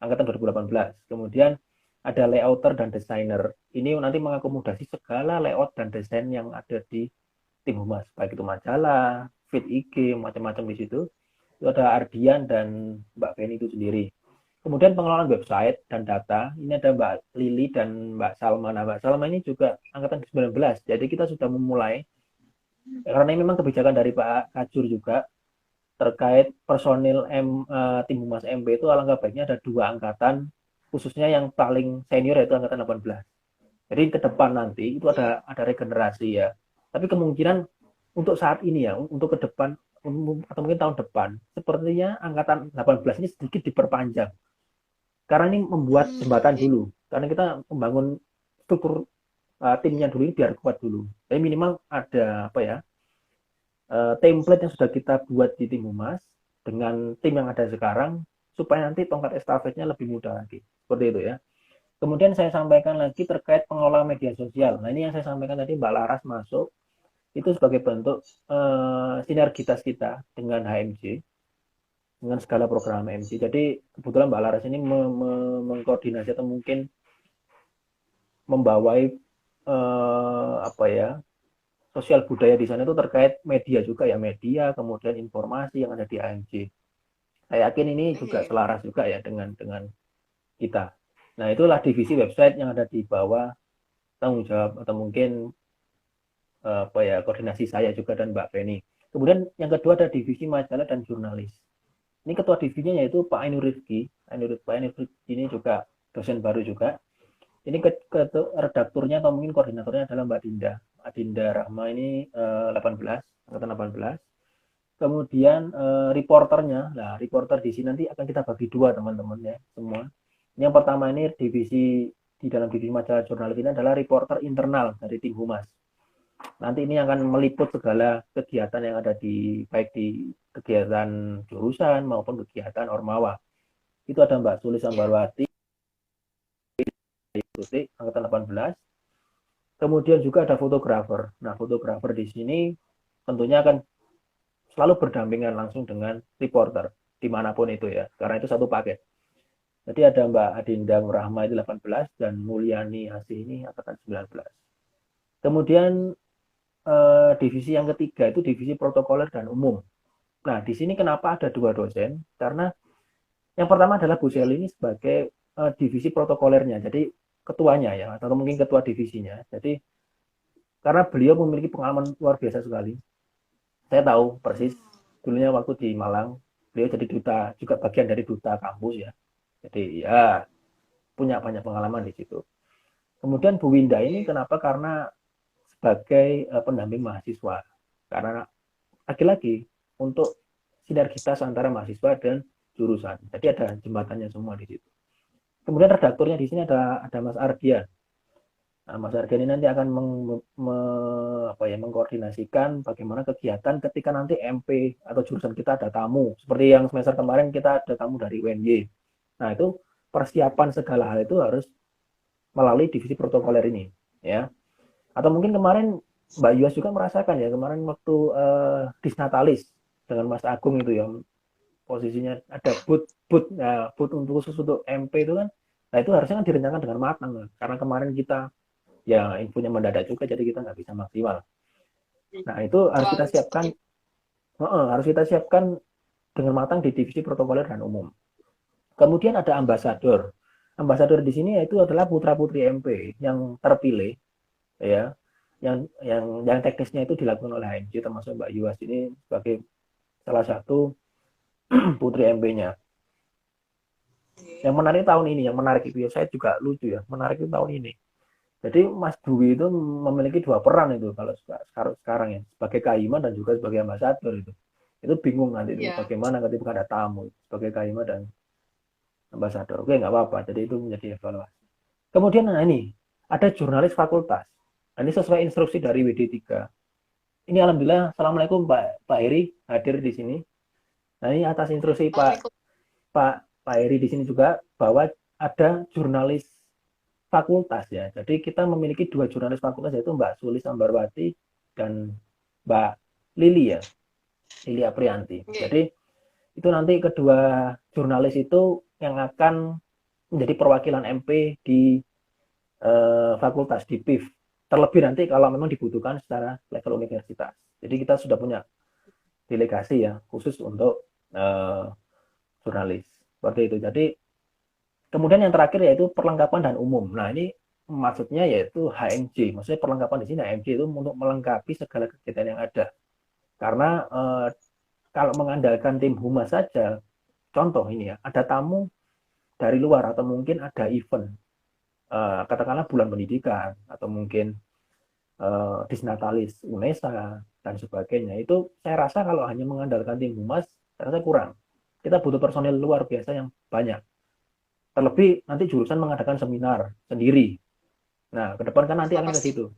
angkatan 2018. Kemudian ada layouter dan desainer. Ini nanti mengakomodasi segala layout dan desain yang ada di tim humas, baik itu majalah, feed IG, macam-macam di situ. Itu ada Ardian dan Mbak Feni itu sendiri. Kemudian pengelolaan website dan data, ini ada Mbak Lili dan Mbak Salma. Nah, Mbak Salma ini juga angkatan 19. Jadi kita sudah memulai, karena ini memang kebijakan dari Pak Kajur juga, terkait personil tim Humas MP itu alangkah baiknya ada 2 angkatan, khususnya yang paling senior yaitu angkatan 18. Jadi ke depan nanti itu Iya. ada regenerasi ya. Tapi kemungkinan untuk saat ini ya, untuk ke depan atau mungkin tahun depan, sepertinya angkatan 18 ini sedikit diperpanjang. Karena ini membuat jembatan Oke. dulu. Karena kita membangun struktur timnya dulu ini biar kuat dulu. Tapi minimal ada apa ya, template yang sudah kita buat di tim humas dengan tim yang ada sekarang supaya nanti tongkat estafetnya lebih mudah lagi. Seperti itu ya. Kemudian saya sampaikan lagi terkait pengelola media sosial. Nah, ini yang saya sampaikan tadi Mbak Laras masuk itu sebagai bentuk sinergitas kita dengan HMJ, dengan segala program HMJ. Jadi kebetulan Mbak Laras ini mengkoordinasi atau mungkin membawai apa ya, sosial budaya di sana itu terkait media juga ya, media kemudian informasi yang ada di AMJ. Saya yakin ini juga Oke. selaras juga ya dengan kita. Nah, itulah divisi website yang ada di bawah tanggung jawab atau mungkin apa ya, koordinasi saya juga dan Mbak Feni. Kemudian yang kedua ada divisi majalah dan jurnalis. Ini ketua divisinya yaitu Pak Ainur Rizky. Pak Ainur Rizky ini juga dosen baru juga. Ini redakturnya atau mungkin koordinatornya adalah Mbak Dinda. Mbak Dinda Rahma ini 18, angkatan 18. Kemudian reporternya, nah reporter di sini nanti akan kita bagi dua teman-teman ya semua. Yang pertama ini di dalam divisi majalah jurnalis ini adalah reporter internal dari tim humas. Nanti ini akan meliput segala kegiatan yang ada di baik di kegiatan jurusan maupun kegiatan ormawa. Itu ada Mbak Sulis Iya. Ambarwati, angkatan 18. Kemudian juga ada fotografer. Nah, fotografer di sini tentunya akan selalu berdampingan langsung dengan reporter dimanapun itu ya, karena itu satu paket. Jadi ada Mbak Adinda Rahma itu 18 dan Mulyani Asih ini angkatan 19. Kemudian divisi yang ketiga itu divisi protokoler dan umum. Nah, di sini kenapa ada 2 dosen? Karena yang pertama adalah Bu Sel ini sebagai divisi protokolernya, jadi ketuanya ya, atau mungkin ketua divisinya. Jadi karena beliau memiliki pengalaman luar biasa sekali. Saya tahu persis dulunya waktu di Malang, beliau jadi duta, juga bagian dari duta kampus ya. Jadi ya punya banyak pengalaman di situ. Kemudian Bu Winda ini Oke. kenapa? Karena sebagai pendamping mahasiswa. Karena lagi-lagi untuk sinergitas antara mahasiswa dan jurusan. Jadi ada jembatannya semua di situ. Kemudian redakturnya di sini ada Mas Ardian. Nah, Mas Ardian ini nanti akan apa ya, mengkoordinasikan bagaimana kegiatan ketika nanti MP atau jurusan kita ada tamu. Seperti yang semester kemarin kita ada tamu dari UNY. Nah, itu persiapan segala hal itu harus melalui divisi protokoler ini, ya. Atau mungkin kemarin Mbak Yuas juga merasakan ya, kemarin waktu Disnatalis dengan Mas Agung itu ya, posisinya ada booth nah, booth untuk khusus untuk MP itu kan. Nah, itu harusnya kan direncanakan dengan matang karena kemarin kita ya infonya mendadak juga jadi kita nggak bisa maksimal. Nah, itu harus kita Terlalu siapkan, sedikit. harus kita siapkan dengan matang di divisi protokoler dan umum. Kemudian ada ambasador. Ambasador di sini yaitu adalah putra-putri MP yang terpilih ya, yang teknisnya itu dilakukan oleh HMJ termasuk Mbak Yuas ini sebagai salah satu putri MP-nya. Yang Oke. menarik tahun ini, yang menarik itu ya, saya juga lucu ya, menarik itu tahun ini. Jadi Mas Dwi itu memiliki 2 peran itu kalau sekarang ya, sebagai Kaima dan juga sebagai ambasador itu. Itu bingung nanti itu Ya. bagaimana ketika ada tamu sebagai Kaima dan ambasador. Oke, nggak apa-apa. Jadi itu menjadi evaluasi. Kemudian nah ini ada jurnalis fakultas. Nah, ini sesuai instruksi dari WD3. Ini alhamdulillah, assalamualaikum Pak Heri hadir di sini. Nah, ini atas instruksi Waalaikumsalam. Pak Heri di sini juga bahwa ada jurnalis fakultas ya. Jadi kita memiliki dua jurnalis fakultas, yaitu Mbak Sulis Ambarwati dan Mbak Lili ya, Lili Aprianti. Oke. Jadi itu nanti kedua jurnalis itu yang akan menjadi perwakilan MP di fakultas di PIF. Terlebih nanti kalau memang dibutuhkan secara level universitas. Jadi kita sudah punya delegasi ya khusus untuk jurnalis seperti itu. Jadi kemudian yang terakhir yaitu perlengkapan dan umum. Nah ini maksudnya yaitu HMJ. Maksudnya perlengkapan di sini HMJ itu untuk melengkapi segala kegiatan yang ada. Karena kalau mengandalkan tim humas saja, contoh ini ya, ada tamu dari luar atau mungkin ada event, katakanlah bulan pendidikan atau mungkin disnatalis UNESA dan sebagainya. Itu saya rasa kalau hanya mengandalkan tim humas, saya rasa kurang. Kita butuh personil luar biasa yang banyak. Terlebih nanti jurusan mengadakan seminar sendiri. Nah, ke depan kan nanti Oh, akan ke pasti situ.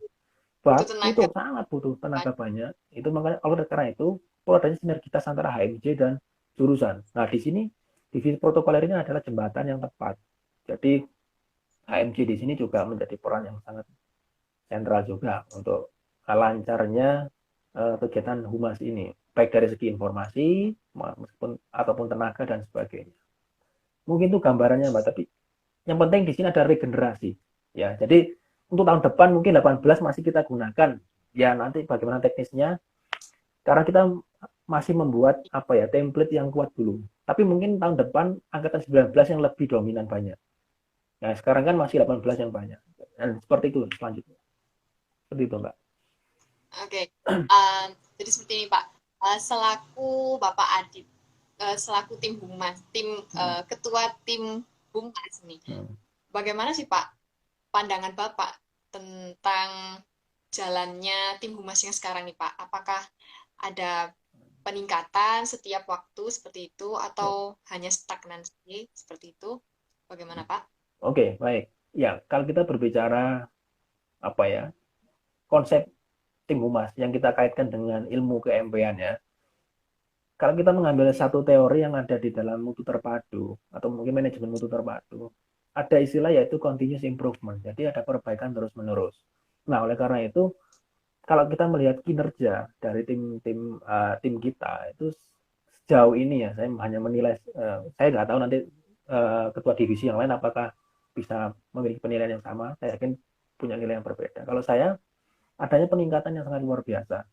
butuh tenaga. Butuh, sangat butuh tenaga banyak. Itu makanya oleh karena itu perlu adanya sinergitas antara HMJ dan jurusan. Nah, di sini divisi protokoler ini adalah jembatan yang tepat. Jadi HMJ di sini juga menjadi peran yang sangat sentral juga untuk lancarnya kegiatan humas ini, baik dari segi informasi meskipun ataupun tenaga dan sebagainya. Mungkin itu gambarannya Mbak, tapi yang penting di sini ada regenerasi. Ya, jadi untuk tahun depan mungkin 18 masih kita gunakan. Ya, nanti bagaimana teknisnya karena kita masih membuat apa ya, template yang kuat dulu. Tapi mungkin tahun depan angkatan 19 yang lebih dominan banyak. Nah, sekarang kan masih 18 yang banyak. Dan seperti itu selanjutnya. Seperti itu, Mbak. Oke. Um, jadi seperti ini Pak. Selaku Bapak Adit, selaku tim humas, Hmm. ketua tim humas nih. Hmm. Bagaimana sih Pak pandangan Bapak tentang jalannya tim humas yang sekarang nih Pak? Apakah ada peningkatan setiap waktu seperti itu atau hanya stagnansi seperti itu? Bagaimana Pak? Oke, baik. Ya, kalau kita berbicara apa ya, konsep tim humas yang kita kaitkan dengan ilmu keMP-an ya. Kalau kita mengambil Iya. satu teori yang ada di dalam mutu terpadu atau mungkin manajemen mutu terpadu, ada istilah yaitu continuous improvement. Jadi ada perbaikan terus-menerus. Nah, oleh karena itu, kalau kita melihat kinerja dari tim kita itu sejauh ini ya, saya hanya menilai, saya nggak tahu nanti ketua divisi yang lain apakah bisa memiliki penilaian yang sama. Saya yakin punya nilai yang berbeda. Kalau saya adanya peningkatan yang sangat luar biasa.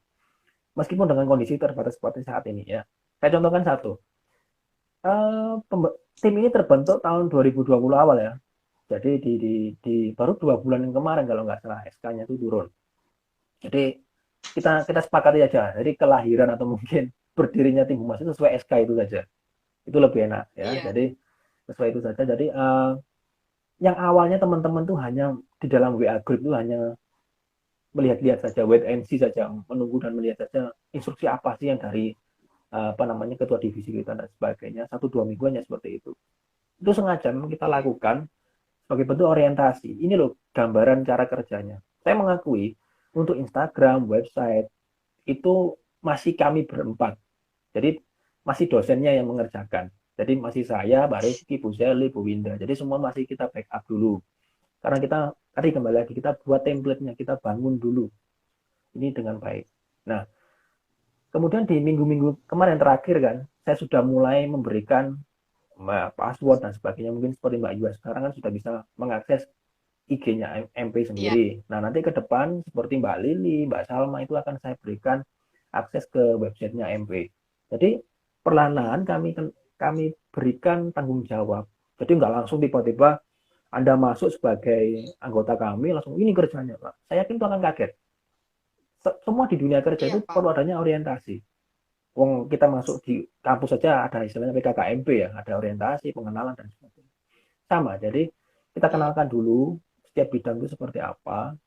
Meskipun dengan kondisi terbatas seperti saat ini ya. Saya contohkan satu. Eh, Tim ini terbentuk tahun 2020 awal ya. Jadi di baru 2 bulan yang kemarin kalau nggak salah SK-nya itu turun. Jadi kita sepakati aja. Jadi kelahiran atau mungkin berdirinya tim humas itu sesuai SK itu saja. Itu lebih enak ya. Iya. Jadi sesuai itu saja. Jadi yang awalnya teman-teman tuh hanya di dalam WA group itu hanya melihat-lihat saja, wait and see saja, menunggu dan melihat saja instruksi apa sih yang dari apa namanya ketua divisi kita dan sebagainya, 1-2 minggu hanya seperti itu sengaja kita lakukan sebagai bentuk orientasi. Ini loh gambaran cara kerjanya. Saya mengakui untuk Instagram, website itu masih kami berempat, jadi masih dosennya yang mengerjakan. Jadi masih saya, Mbak Rizky, Bu Zeli, Bu Winda. Jadi semua masih kita backup dulu. Karena kita tadi kembali lagi kita buat template-nya, kita bangun dulu ini dengan baik. Nah, kemudian di minggu-minggu kemarin terakhir kan, saya sudah mulai memberikan password dan sebagainya. Mungkin seperti Mbak Yua sekarang kan sudah bisa mengakses IG-nya MP Iya. sendiri. Nah, nanti ke depan seperti Mbak Lili, Mbak Salma itu akan saya berikan akses ke websitenya MP. Jadi perlahan-lahan kami berikan tanggung jawab. Jadi nggak langsung tiba-tiba Anda masuk sebagai anggota kami langsung ini kerjanya Pak. Saya yakin itu akan kaget. Semua di dunia kerja Iya itu Pak. perlu adanya orientasi. Wong kita masuk di kampus saja ada istilahnya PKKMP ya, ada orientasi, pengenalan dan sebagainya. Sama, jadi kita Iya. kenalkan dulu setiap bidang itu seperti apa.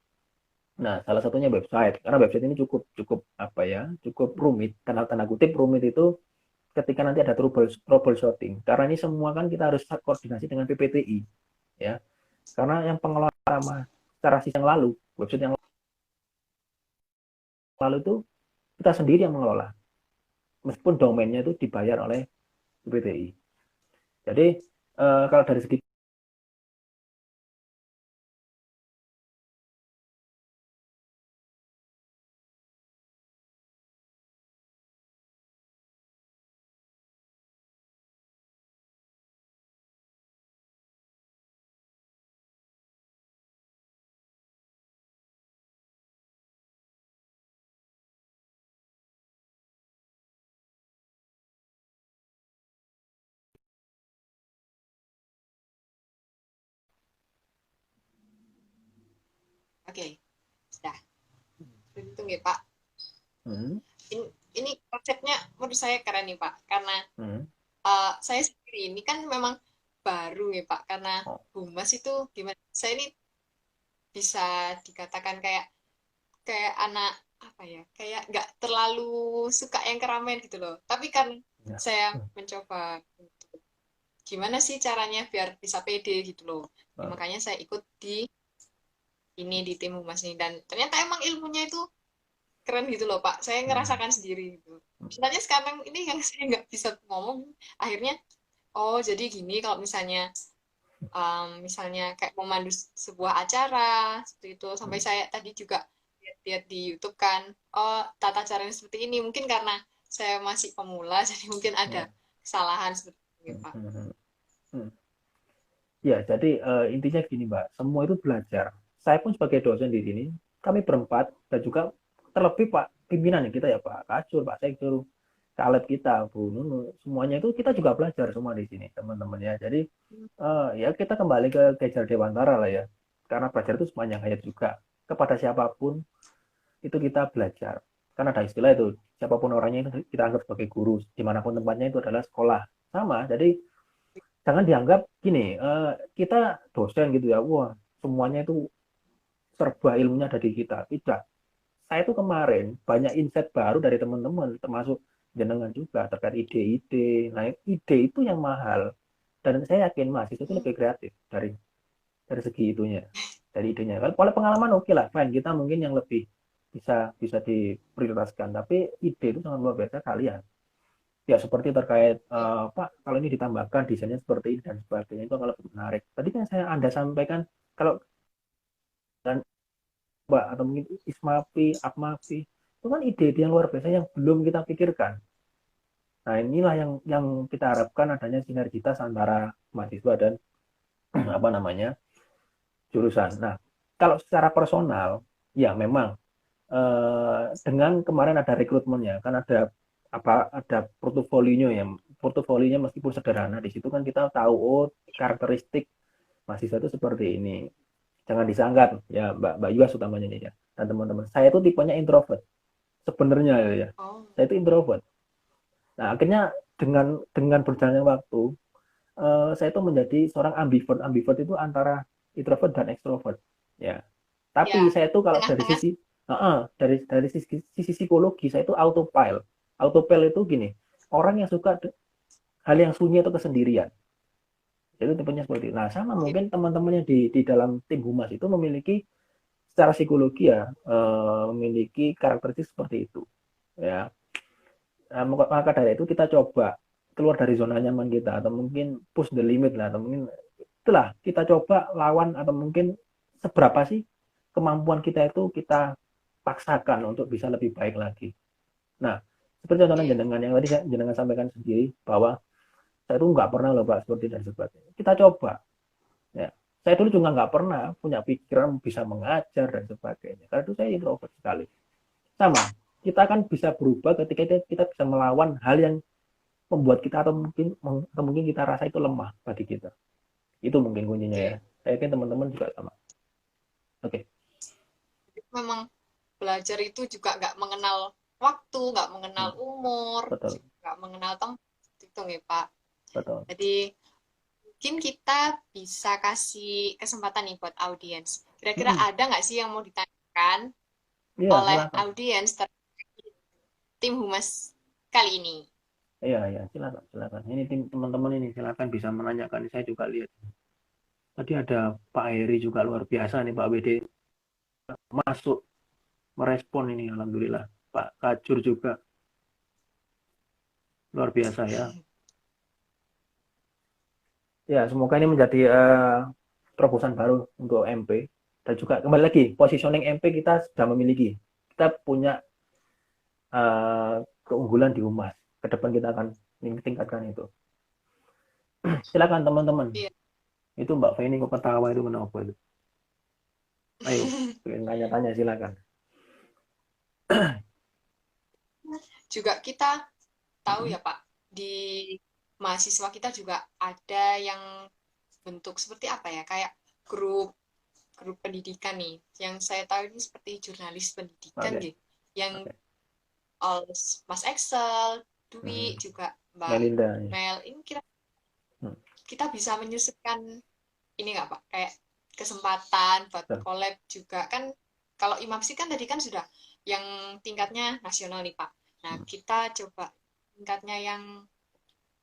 Nah, salah satunya website, karena website ini cukup cukup apa ya, cukup rumit. Tanda kutip rumit itu ketika nanti ada troubleshooting. Karena ini semua kan kita harus koordinasi dengan PPTI, ya. Karena yang pengelola secara sistem yang lalu, website yang lalu, lalu itu kita sendiri yang mengelola, meskipun domainnya itu dibayar oleh UPTI. Jadi kalau dari segi Oke, sudah. Hitung ya Pak. hmm, Ini, ini konsepnya menurut saya keren nih Pak, karena hmm, saya sendiri ini kan memang baru ya Pak, karena oh, humas itu gimana? Saya ini bisa dikatakan kayak kayak anak apa ya? Kayak nggak terlalu suka yang keramaian gitu loh. Tapi kan ya, saya hmm, mencoba gimana sih caranya biar bisa pede gitu loh. Ya, oh, makanya saya ikut di ini di tim humas ini dan ternyata emang ilmunya itu keren gitu loh Pak. Saya hmm, ngerasakan sendiri gitu. Sebenarnya sekarang ini yang saya nggak bisa ngomong, akhirnya oh jadi gini kalau misalnya kayak memandu sebuah acara seperti itu. Sampai hmm, saya tadi juga lihat di YouTube kan, oh tata caranya seperti ini. Mungkin karena saya masih pemula, jadi mungkin ada ya, kesalahan seperti itu hmm, Pak. hmm, hmm, hmm. Ya, jadi intinya gini Mbak, semua itu belajar. Saya pun sebagai dosen di sini, kami berempat dan juga terlebih Pak pimpinan ya kita ya Pak Kacur, Pak Sekjur, Kaleb kita, Bu Nunu, semuanya itu kita juga belajar semua di sini teman-teman ya. Jadi ya kita kembali ke kejar dewantara lah ya, karena belajar itu sepanjang hayat juga. Kepada siapapun itu kita belajar. Karena ada istilah itu, siapapun orangnya itu kita anggap sebagai guru, dimanapun tempatnya itu adalah sekolah. Sama, jadi jangan dianggap gini, kita dosen gitu ya, wah semuanya itu serba ilmunya ada di kita. Tidak. Saya itu kemarin banyak insight baru dari teman-teman, termasuk jenengan juga terkait ide-ide. Nah, ide itu yang mahal. Dan saya yakin mahasiswa itu lebih kreatif dari segi itunya, dari idenya. Kalau pengalaman oke lah, fine. Kita mungkin yang lebih bisa bisa diprioritaskan. Tapi ide itu sangat luar biasa kalian. Ya seperti terkait Ya. Pak kalau ini ditambahkan desainnya seperti ini dan sebagainya itu akan lebih menarik. Tadi kan saya Anda sampaikan kalau dan Mbak atau mungkin Ismapi, Akmapi itu kan ide-ide yang luar biasa yang belum kita pikirkan. Nah inilah yang kita harapkan adanya sinergitas antara mahasiswa dan apa namanya jurusan. Nah kalau secara personal ya memang dengan kemarin ada rekrutmennya kan ada portofolionya ya portofolionya meskipun sederhana di situ kan kita tahu oh karakteristik mahasiswa itu seperti ini jangan disangkat ya Mbak Yuas utamanya nih ya dan teman-teman saya itu tipenya introvert sebenarnya ya Oh, saya itu introvert nah akhirnya dengan berjalannya waktu saya itu menjadi seorang ambivert ambivert itu antara introvert dan extrovert ya ya, tapi saya itu kalau dari tengah-tengah. dari sisi psikologi saya itu autopilot. Autopilot itu gini, orang yang suka hal yang sunyi atau kesendirian. Itu tipenya seperti itu. Nah, sama Oke. mungkin teman-teman yang di dalam tim humas itu memiliki secara psikologi ya memiliki karakteristik seperti itu. Ya, nah, maka dari itu kita coba keluar dari zona nyaman kita atau mungkin push the limit lah atau mungkin itulah kita coba lawan atau mungkin seberapa sih kemampuan kita itu kita paksakan untuk bisa lebih baik lagi. Nah, seperti contohnya Oke. jenengan yang tadi jenengan sampaikan sendiri bahwa saya itu nggak pernah loh Pak seperti dan sebagainya. Kita coba. Ya. Saya dulu juga nggak pernah punya pikiran bisa mengajar dan sebagainya. Karena itu saya introvert sekali. Sama, kita akan bisa berubah ketika kita bisa melawan hal yang membuat kita atau mungkin kita rasa itu lemah bagi kita. Itu mungkin kuncinya ya. Oke. Saya yakin teman-teman juga sama. Oke, Jadi memang belajar itu juga nggak mengenal waktu, nggak mengenal hmm, umur, betul, nggak mengenal tempat itu ya Pak. betul. Jadi mungkin kita bisa kasih kesempatan nih buat audiens. Kira-kira Hmm, ada nggak sih yang mau ditanyakan iya oleh silakan. audiens terkait tim humas kali ini? Iya, iya, silakan, silakan. Ini tim teman-teman ini silakan bisa menanyakan. Saya juga lihat. Tadi ada Pak Heri juga luar biasa nih Pak WD masuk. merespon ini, alhamdulillah. Pak Kajur juga luar biasa ya. Ya, semoga ini menjadi terobosan baru untuk MP. Dan juga kembali lagi, positioning MP kita sudah memiliki. Kita punya keunggulan di Humas. Ke depan kita akan tingkatkan itu. Silakan teman-teman. Iya. Itu Mbak Feni kok ketawa itu kenapa itu? Ayo, pengen tanya-tanya silakan. Juga kita tahu Mm-mm. ya Pak, di mahasiswa kita juga ada yang bentuk seperti apa ya, kayak grup grup pendidikan nih. Yang saya tahu ini seperti jurnalis pendidikan Oke, gitu. Yang oke. all Mas Excel, Hmm. Dwi, juga Mbak Melinda. Ya. Mel, ini kira Hmm. kita bisa menyusukan ini nggak Pak, kayak kesempatan buat Tuh. collab juga kan. Kalau IMAPSI kan tadi kan sudah yang tingkatnya nasional nih Pak. Nah, Hmm. kita coba tingkatnya yang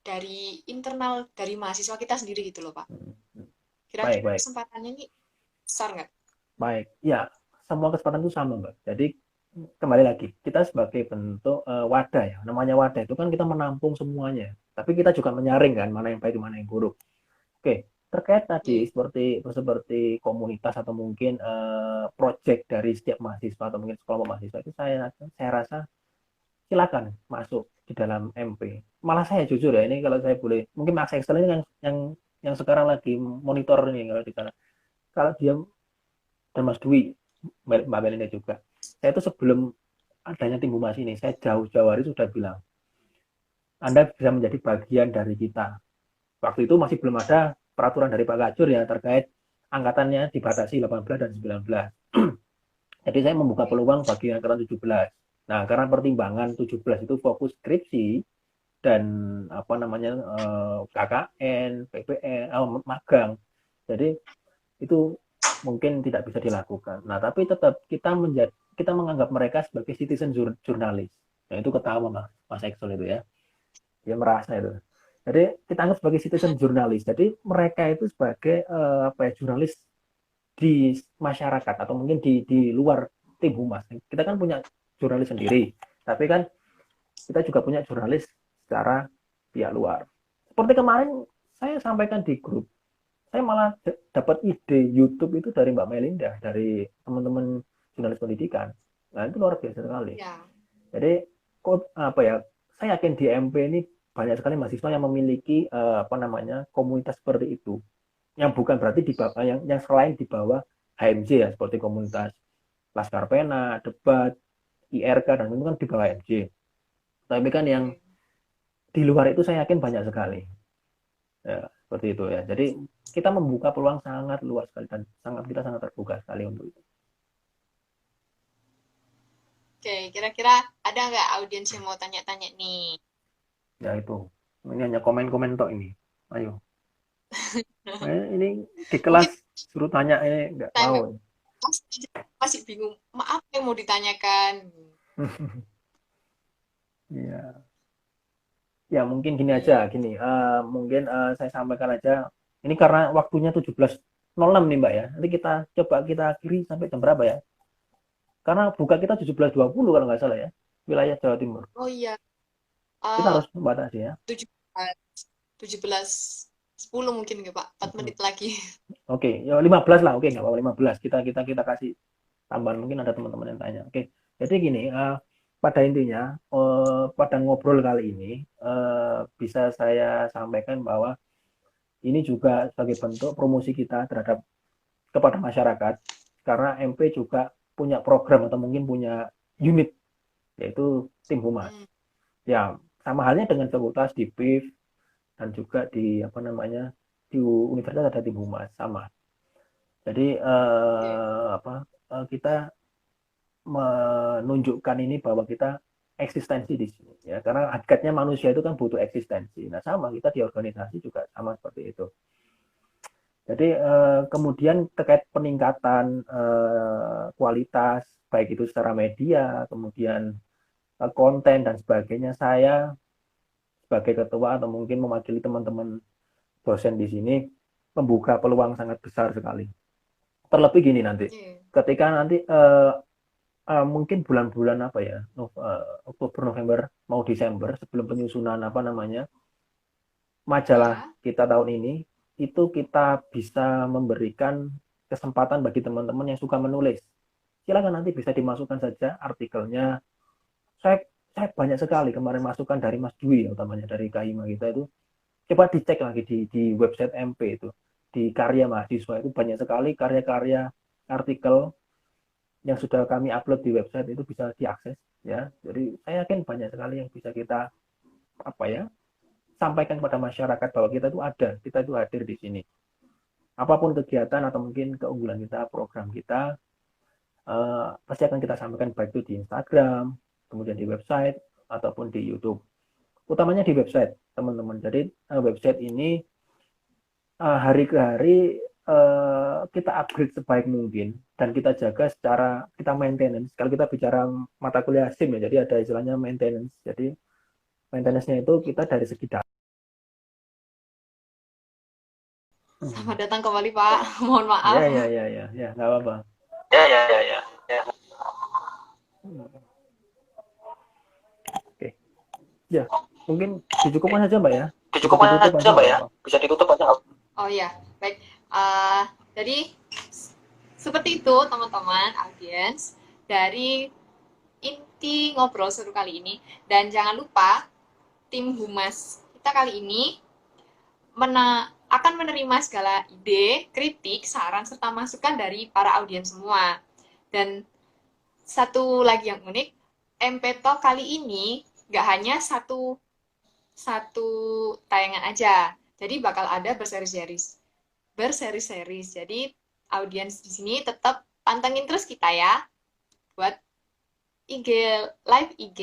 dari internal, dari mahasiswa kita sendiri gitu loh Pak. Hmm. Hmm. Baik, Kira-kira baik. kesempatannya ini besar nggak? Baik. Ya, semua kesempatan itu sama, Mbak. Jadi kembali lagi, kita sebagai bentuk wadah ya. Namanya wadah itu kan kita menampung semuanya. Tapi kita juga menyaring kan mana yang baik, mana yang buruk. Oke, terkait tadi Iya. seperti seperti komunitas atau mungkin project dari setiap mahasiswa atau mungkin kelompok mahasiswa itu saya rasa silakan masuk di dalam MP. Malah saya jujur ya ini kalau saya boleh, mungkin Mas Excel ini yang sekarang lagi monitor ini kalau di sana. Kalau dia dan Mas Dwi, Mbak Melinda juga. Saya itu sebelum adanya tim humas ini, saya jauh-jauh hari sudah bilang, Anda bisa menjadi bagian dari kita. Waktu itu masih belum ada peraturan dari Pak Kajur ya terkait angkatannya dibatasi 18 dan 19. Jadi saya membuka peluang bagi angkatan 17. Nah, karena pertimbangan 17 itu fokus skripsi dan apa namanya KKN, PPN, magang. Jadi itu mungkin tidak bisa dilakukan. Nah, tapi tetap kita menganggap mereka sebagai citizen jurnalis. Nah, itu ketawa Mas Exxon itu ya. Dia merasa itu. Jadi kita anggap sebagai citizen jurnalis. Jadi mereka itu sebagai apa ya, jurnalis di masyarakat atau mungkin di luar tim humas. Kita kan punya jurnalis sendiri, tapi kan kita juga punya jurnalis secara pihak luar. Seperti kemarin saya sampaikan di grup, saya malah dapat ide YouTube itu dari Mbak Melinda, dari teman-teman jurnalis pendidikan. Nah itu luar biasa sekali. Ya. Jadi apa ya? Saya yakin di MP ini banyak sekali mahasiswa yang memiliki apa namanya komunitas seperti itu. Yang bukan berarti di bawah, yang selain di bawah HMJ ya, seperti komunitas Laskar Pena, Debat, IRK dan itu kan di bawah HMJ. Tapi kan yang Oke. di luar itu saya yakin banyak sekali. Ya, seperti itu ya. Jadi kita membuka peluang sangat luas sekali dan kita sangat terbuka sekali untuk itu. Oke, kira-kira ada nggak audiens yang mau tanya-tanya nih? Ya itu. Ini hanya komen-komen tok ini. Ayo. Ini di kelas Mungkin suruh tanya ini nggak time mau. masih bingung, maaf yang mau ditanyakan. Iya. Ya mungkin gini aja, gini. Mungkin saya sampaikan aja. Ini karena waktunya 17.06 nih Mbak ya. Nanti kita coba kita akhiri sampai jam berapa ya? Karena buka kita 17.20 kalau nggak salah ya. Wilayah Jawa Timur. Oh iya, Kita uh, harus membatasi ya. 17 10 mungkin nggak Pak? 4 menit lagi. Oke, ya 15 lah. Oke, nggak apa-apa 15. Kita kasih tambahan, mungkin ada teman-teman yang tanya. Oke. Jadi gini, pada intinya pada ngobrol kali ini bisa saya sampaikan bahwa ini juga sebagai bentuk promosi kita terhadap kepada masyarakat karena MP juga punya program atau mungkin punya unit yaitu tim humas. Hmm, Ya, sama halnya dengan fakultas di PIV dan juga di apa namanya di universitas ada tim humas sama. Jadi oke. apa kita menunjukkan ini bahwa kita eksistensi di sini ya karena hakikatnya manusia itu kan butuh eksistensi. Nah sama kita di organisasi juga sama seperti itu. Jadi kemudian terkait peningkatan kualitas baik itu secara media, kemudian konten dan sebagainya, saya sebagai ketua atau mungkin mewakili teman-teman dosen di sini membuka peluang sangat besar sekali. Terlebih gini nanti, Iya. ketika nanti mungkin bulan-bulan apa ya, Oktober, November, mau Desember sebelum penyusunan apa namanya majalah Ya. kita tahun ini, itu kita bisa memberikan kesempatan bagi teman-teman yang suka menulis. Silakan nanti bisa dimasukkan saja artikelnya. Saya saya banyak sekali kemarin masukan dari Mas Dwi, ya, utamanya dari Kaima kita itu. Coba dicek lagi di website MP itu, di karya mahasiswa itu banyak sekali karya-karya artikel yang sudah kami upload di website itu bisa diakses ya. Jadi saya yakin banyak sekali yang bisa kita apa ya sampaikan kepada masyarakat bahwa kita itu hadir di sini. Apapun kegiatan atau mungkin keunggulan kita, program kita pasti akan kita sampaikan baik itu di Instagram, kemudian di website ataupun di YouTube. Utamanya di website, teman-teman. Jadi website ini hari ke hari kita upgrade sebaik mungkin dan kita jaga secara kita maintenance. Kalau kita bicara mata kuliah SIM ya, jadi ada istilahnya maintenance. Jadi maintenance-nya itu kita dari segi data. Selamat datang kembali, Pak. Mohon maaf. Ya, ya, ya, ya, ya, nggak apa-apa. Ya, ya, ya, ya. Ya. Oke, ya, mungkin dicukupkan saja, Mbak ya. Bisa Dicukupkan ditutup aja, aja Mbak nggak ya. apa-apa. Bisa ditutup aja nggak? Oh iya, baik. Jadi seperti itu teman-teman audiens dari inti ngobrol seru kali ini. Dan jangan lupa tim Humas kita kali ini akan menerima segala ide, kritik, saran, serta masukan dari para audiens semua. Dan satu lagi yang unik, MP Talk kali ini nggak hanya satu satu tayangan aja. Jadi bakal ada berseri-series. Jadi audiens di sini tetap pantengin terus kita ya buat IG live IG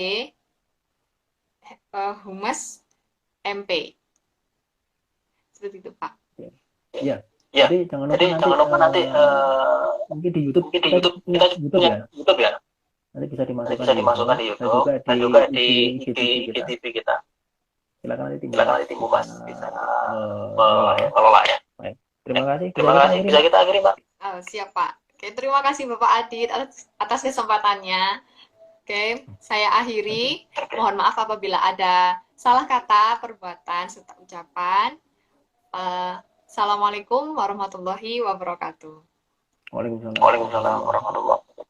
Humas MP. Seperti itu, Pak. Ya, Ya, jadi jangan lupa jadi nanti jangan lupa nanti mungkin di YouTube mungkin di kita YouTube punya kita YouTube punya ya. YouTube ya. Nanti bisa Nanti dimasukkan bisa di dimasukkan YouTube di dan YouTube juga dan di juga di IG IG kita. TV kita. Silakan nanti tim Silakan Humas nanti tim bisa Humas bisa mengelola ya. mengelola ya. Baik. Terima kasih. Bisa Terima kita kasih. akhiri, Bisa Mbak. kita akhiri, Pak. Oh, siap, Pak. Oke, terima kasih Bapak Adit atas kesempatannya. Oke, saya Oke. akhiri. Mohon maaf apabila ada salah kata, perbuatan, serta ucapan. Eh, Assalamualaikum warahmatullahi wabarakatuh. Waalaikumsalam Waalaikumsalam warahmatullahi wabarakatuh. warahmatullahi wabarakatuh.